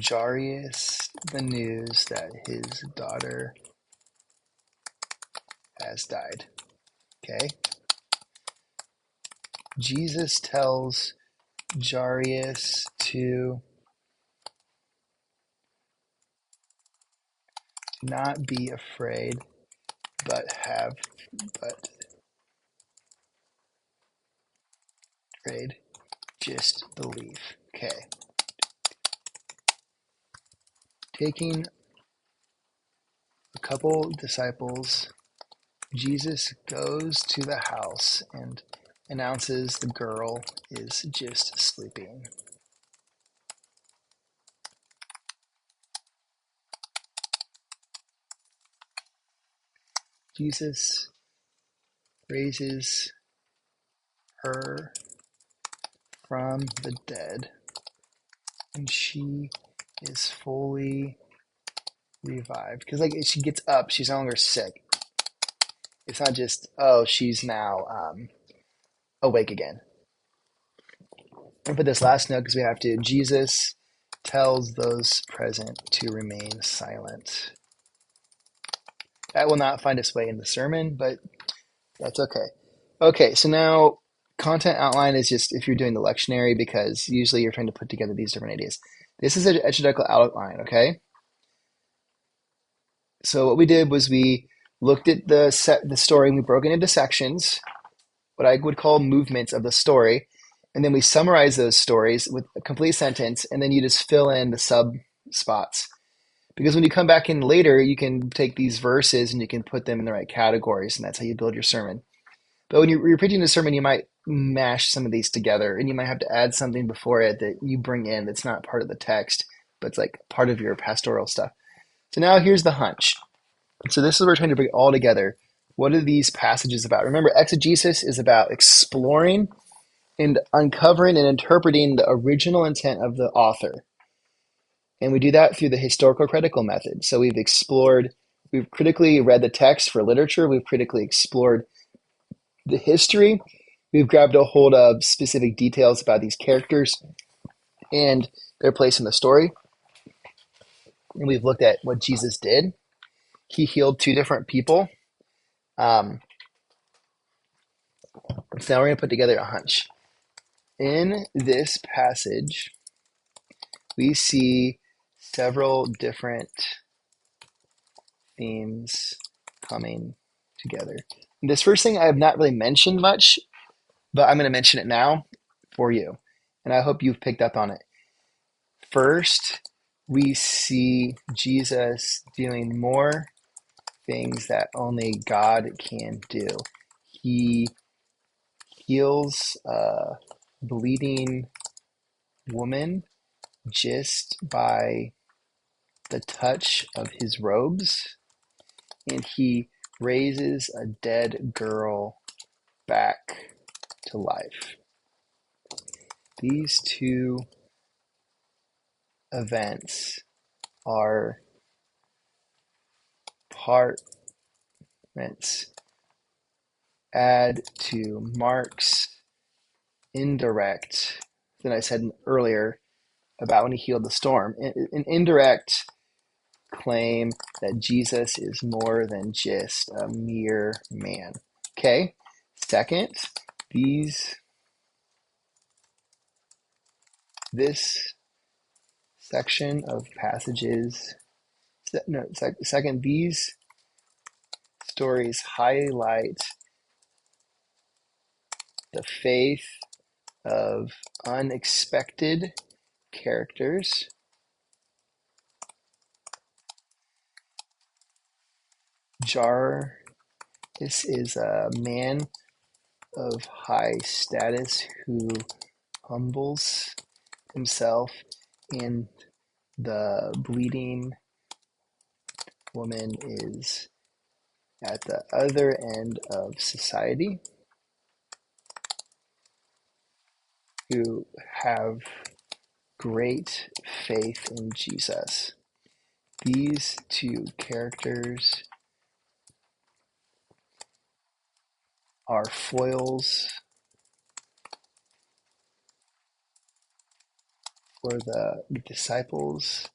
Jairus the news that his daughter has died. Okay? Jesus tells Jairus to not be afraid, but just believe. Okay. Taking a couple disciples, Jesus goes to the house and announces the girl is just sleeping. Jesus raises her from the dead, and she is fully revived. Because like she gets up, she's no longer sick. It's not just, oh, she's now awake again. And put this last note because we have to. Jesus tells those present to remain silent. That will not find its way in the sermon, but that's okay. Okay, so now content outline is just if you're doing the lectionary, because usually you're trying to put together these different ideas. This is an exegetical outline, okay? So what we did was we looked at the story and we broke it into sections, what I would call movements of the story, and then we summarize those stories with a complete sentence, and then you just fill in the sub spots. Because when you come back in later, you can take these verses and you can put them in the right categories, and that's how you build your sermon. But when you're preaching a sermon, you might mash some of these together, and you might have to add something before it that you bring in that's not part of the text, but it's like part of your pastoral stuff. So now here's the hunch. So this is what we're trying to bring all together. What are these passages about? Remember, exegesis is about exploring and uncovering and interpreting the original intent of the author. And we do that through the historical critical method. So we've critically read the text for literature, we've critically explored the history, we've grabbed a hold of specific details about these characters and their place in the story. And we've looked at what Jesus did. He healed two different people. So now we're going to put together a hunch. In this passage, we see several different themes coming together. And this first thing I have not really mentioned much, but I'm going to mention it now for you. And I hope you've picked up on it. First, we see Jesus doing more things that only God can do. He heals a bleeding woman just by the touch of his robes, and he raises a dead girl back to life. These two events are parts add to Mark's indirect that I said earlier about when he healed the storm. An indirect claim that Jesus is more than just a mere man. Okay. Second, this section of passages. No, second, these stories highlight the faith of unexpected characters. Jairus is a man of high status who humbles himself, and the bleeding woman is at the other end of society who have great faith in Jesus. These two characters are foils for the disciples'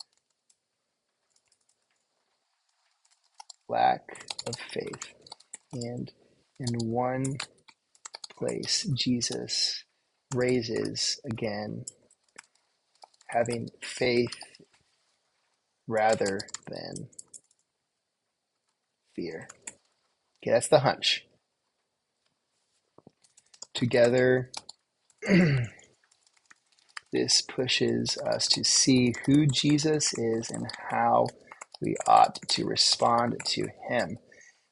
lack of faith. And in one place, Jesus raises again, having faith rather than fear. Okay, that's the hunch. Together, This pushes us to see who Jesus is and how we ought to respond to him.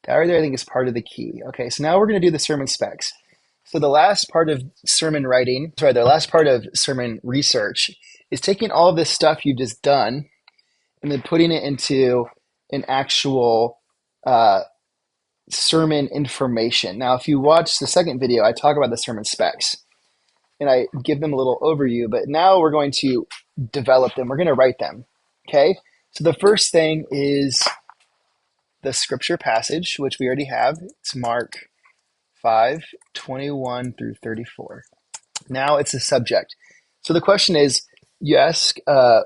That right there, I think, is part of the key. Okay, so now we're going to do the sermon specs. So the last part of sermon writing, sorry, the last part of sermon research is taking all of this stuff you've just done and then putting it into an actual sermon information. Now, if you watch the second video, I talk about the sermon specs and I give them a little overview, but now we're going to develop them. We're going to write them. Okay. So the first thing is the scripture passage, which we already have. It's Mark 5:21 through 34. Now it's a subject. So the question is, you ask,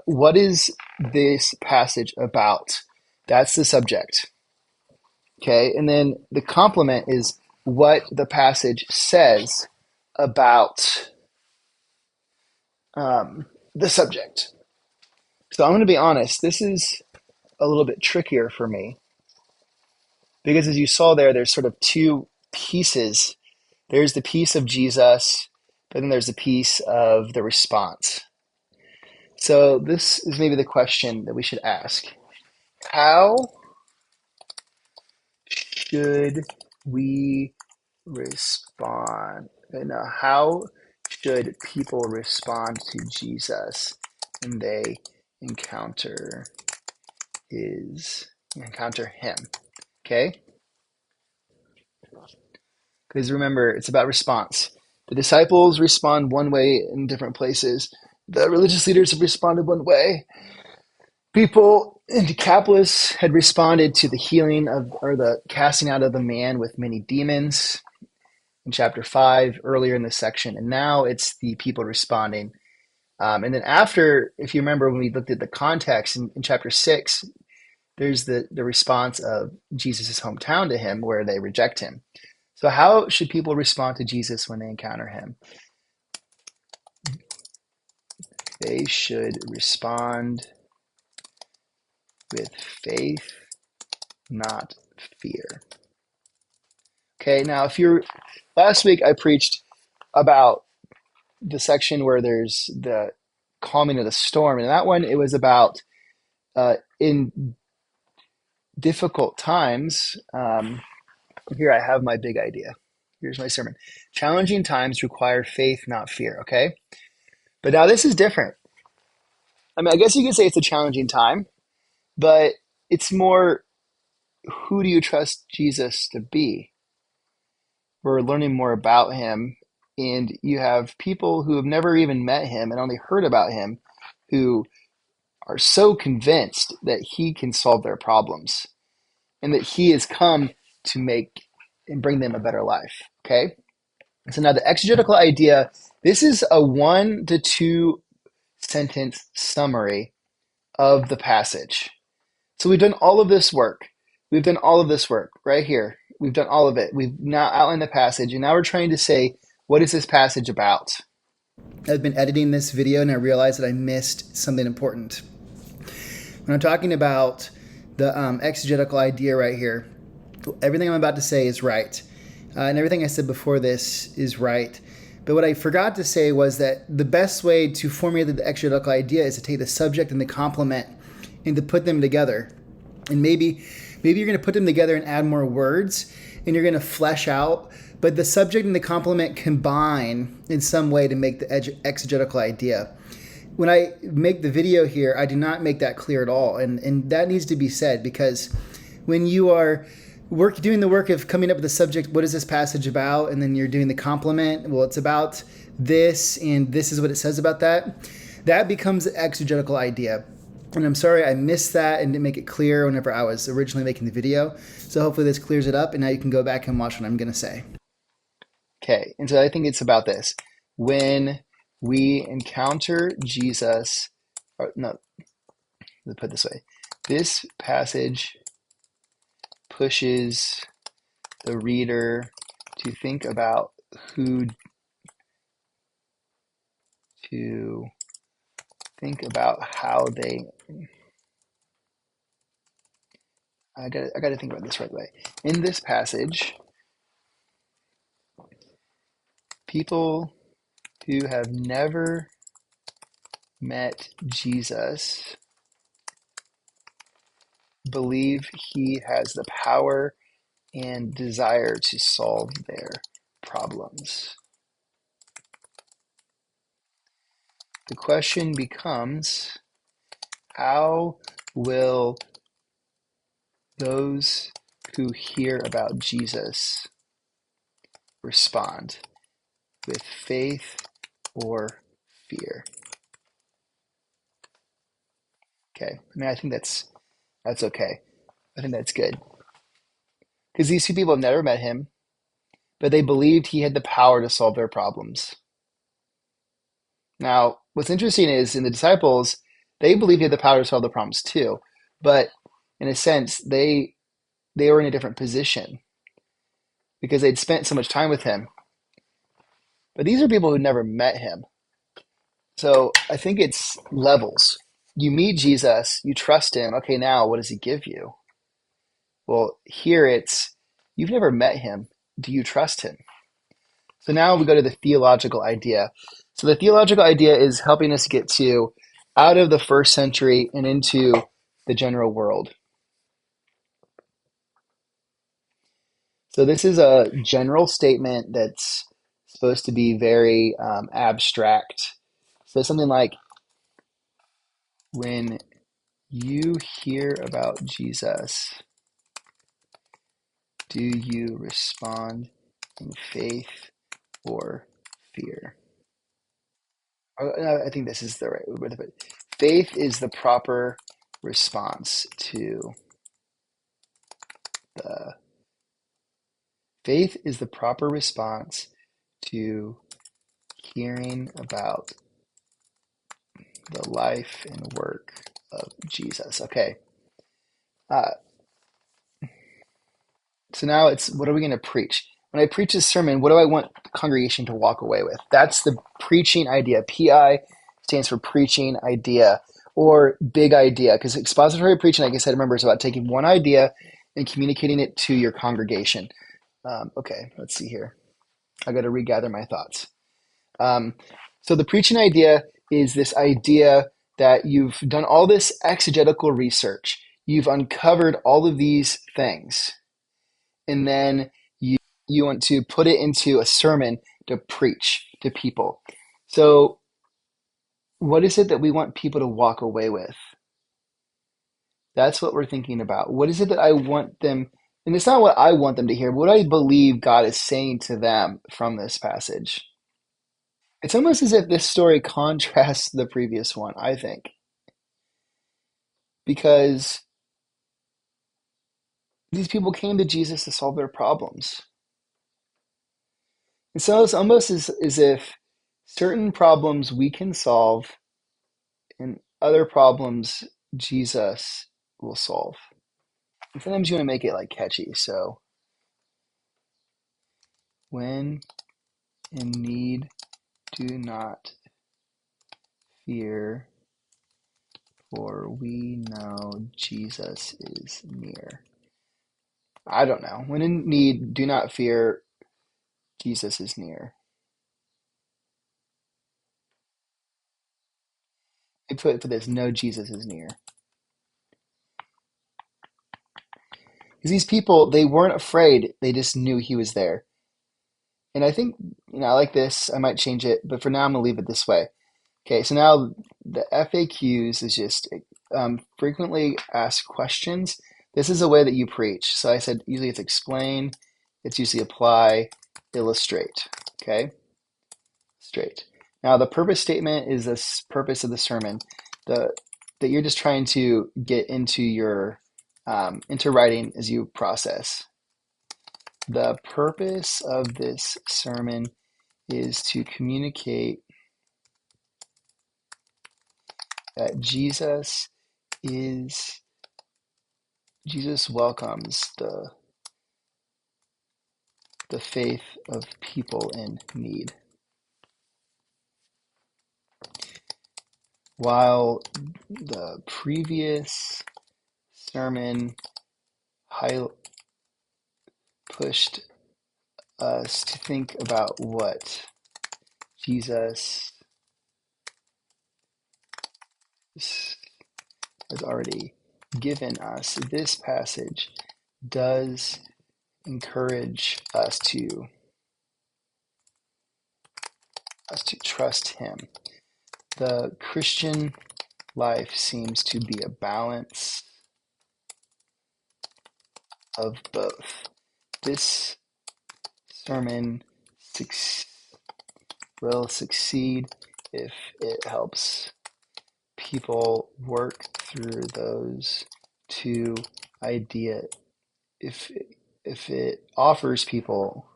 what is this passage about? That's the subject. Okay. And then the complement is what the passage says about the subject. So I'm going to be honest, this is a little bit trickier for me because as you saw there, there's sort of two pieces. There's the piece of Jesus, but then there's the piece of the response. So this is maybe the question that we should ask. How should we respond? No, how should people respond to Jesus when they encounter him? Okay? Because remember, it's about response. The disciples respond one way in different places. The religious leaders have responded one way. People in Decapolis had responded to the healing of, or the casting out of the man with many demons in chapter 5 earlier in this section. And now it's the people responding. And then after, if you remember when we looked at the context in chapter 6, there's the response of Jesus' hometown to him where they reject him. So how should people respond to Jesus when they encounter him? They should respond with faith, not fear. Okay, now last week I preached about the section where there's the calming of the storm. And that one, it was about in difficult times. Here I have my big idea. Here's my sermon. Challenging times require faith, not fear. Okay. But now this is different. I mean, I guess you could say it's a challenging time, but it's more, who do you trust Jesus to be? We're learning more about him, and you have people who have never even met him and only heard about him who are so convinced that he can solve their problems and that he has come to make and bring them a better life. Okay. So now the exegetical idea, this is a 1 to 2 sentence summary of the passage. So we've done all of this work. We've done all of this work right here. We've done all of it. We've now outlined the passage, and now we're trying to say, what is this passage about? I've been editing this video, and I realized that I missed something important. When I'm talking about the exegetical idea right here, everything I'm about to say is right. And everything I said before this is right. But what I forgot to say was that the best way to formulate the exegetical idea is to take the subject and the complement and to put them together. And maybe you're going to put them together and add more words, and you're going to flesh out, but the subject and the complement combine in some way to make the exegetical idea. When I make the video here, I do not make that clear at all, and that needs to be said, because when you are doing the work of coming up with the subject, what is this passage about, and then you're doing the complement, well, it's about this, and this is what it says about that, that becomes the exegetical idea. And I'm sorry I missed that and didn't make it clear whenever I was originally making the video. So hopefully this clears it up, and now you can go back and watch what I'm going to say. Okay, and so I think it's about this. When we encounter Jesus, let's put it this way. This passage pushes the reader to think about how they. I got to think about this right away. In this passage, people who have never met Jesus believe he has the power and desire to solve their problems. The question becomes, how will those who hear about Jesus respond, with faith or fear? Okay, I mean, I think that's okay. I think that's good because these two people have never met him, but they believed he had the power to solve their problems. Now, what's interesting is in the disciples, they believed he had the power to solve the problems too, but in a sense, they were in a different position because they'd spent so much time with him. But these are people who never met him. So I think it's levels. You meet Jesus, you trust him. Okay, now what does he give you? Well, here it's you've never met him. Do you trust him? So now we go to the theological idea. So the theological idea is helping us get to out of the first century and into the general world. So this is a general statement that's supposed to be very abstract. So something like, when you hear about Jesus, do you respond in faith or fear? I think this is the right word. Faith is the proper response to the faith is the proper response to hearing about the life and work of Jesus. Okay. Uh, so now it's what are we going to preach? When I preach this sermon, what do I want the congregation to walk away with? That's the preaching idea. PI stands for preaching idea or big idea, because expository preaching, like I said, remember, is about taking one idea and communicating it to your congregation. Okay, let's see here. I got to regather my thoughts. Um, so the preaching idea is this idea that you've done all this exegetical research, you've uncovered all of these things, and then you want to put it into a sermon to preach to people. So what is it that we want people to walk away with? That's what we're thinking about. What is it that I want them, and it's not what I want them to hear, but what I believe God is saying to them from this passage. It's almost as if this story contrasts the previous one, I think, because these people came to Jesus to solve their problems. And so it's almost as if certain problems we can solve and other problems Jesus will solve. And sometimes you want to make it like catchy. So, when in need, do not fear, for we know Jesus is near. I don't know. When in need, do not fear, Jesus is near. I put for this, no, Jesus is near. Because these people, they weren't afraid. They just knew he was there. And I think, I like this. I might change it, but for now, I'm going to leave it this way. Okay, so now the FAQs is just frequently asked questions. This is a way that you preach. So I said usually it's explain, it's usually apply, illustrate. Okay, straight. Now the purpose statement is the purpose of the sermon, the that you're just trying to get into your into writing as you process. The purpose of this sermon is to communicate that is Jesus welcomes the faith of people in need. While the previous sermon pushed us to think about what Jesus has already given us, this passage does encourage us to trust him. The Christian life seems to be a balance of both. This sermon will succeed if it helps people work through those two ideas. If it offers people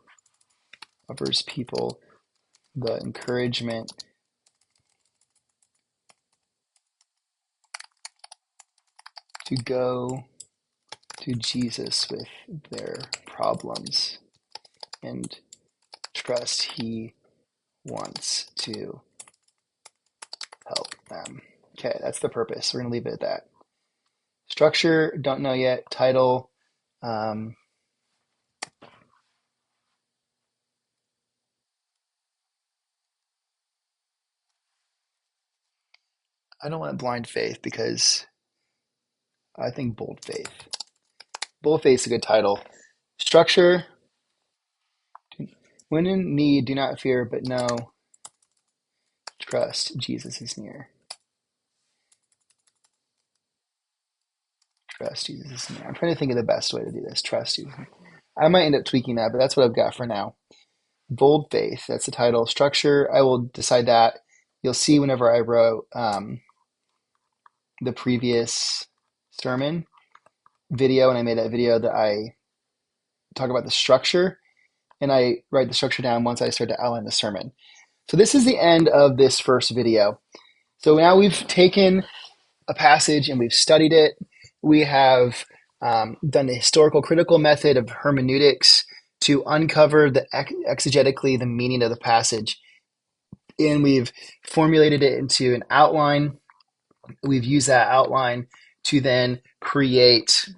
the encouragement to go to Jesus with their problems and trust he wants to help them. Okay, that's the purpose. We're going to leave it at that. Structure, don't know yet. Title, I don't want blind faith because I think bold faith. Bold faith is a good title. Structure, when in need, do not fear, but know, trust, Jesus is near. Trust, Jesus is near. I'm trying to think of the best way to do this. Trust, Jesus. I might end up tweaking that, but that's what I've got for now. Bold faith, that's the title. Structure, I will decide that. You'll see whenever I wrote the previous sermon video, and I made that video that I talk about the structure, and I write the structure down once I start to outline the sermon. So this is the end of this first video. So now we've taken a passage and we've studied it. We have done the historical critical method of hermeneutics to uncover exegetically the meaning of the passage. And we've formulated it into an outline. We've used that outline to then create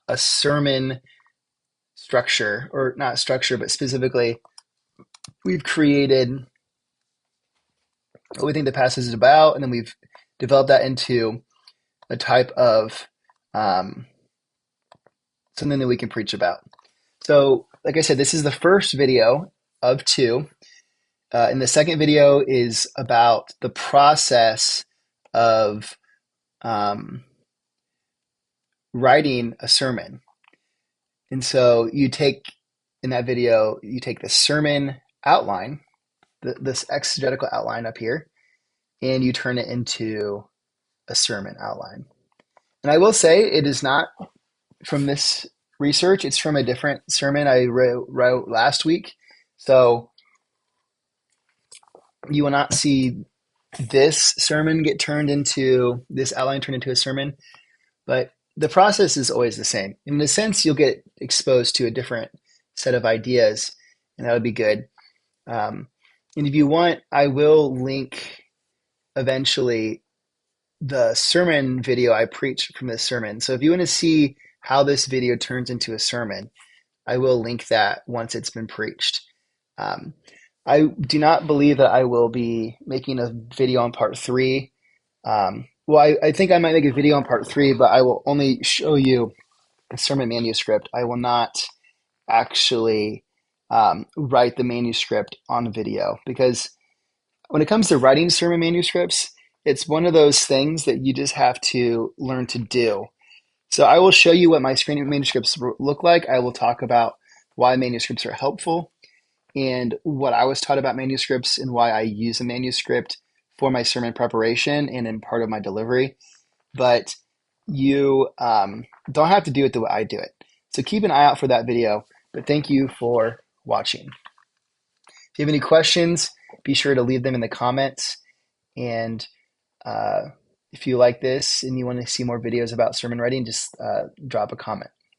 a sermon structure, or not structure, but specifically, we've created what we think the passage is about, and then we've developed that into a type of something that we can preach about. So, like I said, this is the first video of two. And the second video is about the process of writing a sermon. And so in that video, you take the sermon outline, this exegetical outline up here, and you turn it into a sermon outline. And I will say it is not from this research. It's from a different sermon I wrote last week. So you will not see this sermon get turned into, this outline turned into a sermon, but the process is always the same. In a sense, you'll get exposed to a different set of ideas, and that would be good. And if you want, I will link eventually the sermon video I preached from this sermon. So if you want to see how this video turns into a sermon, I will link that once it's been preached. I do not believe that I will be making a video on part 3. I think I might make a video on part 3, but I will only show you a sermon manuscript. I will not actually write the manuscript on video, because when it comes to writing sermon manuscripts, it's one of those things that you just have to learn to do. So I will show you what my screen manuscripts look like. I will talk about why manuscripts are helpful and what I was taught about manuscripts and why I use a manuscript for my sermon preparation and in part of my delivery. But you don't have to do it the way I do it. So keep an eye out for that video. But thank you for watching. If you have any questions, be sure to leave them in the comments. And if you like this and you want to see more videos about sermon writing, just drop a comment.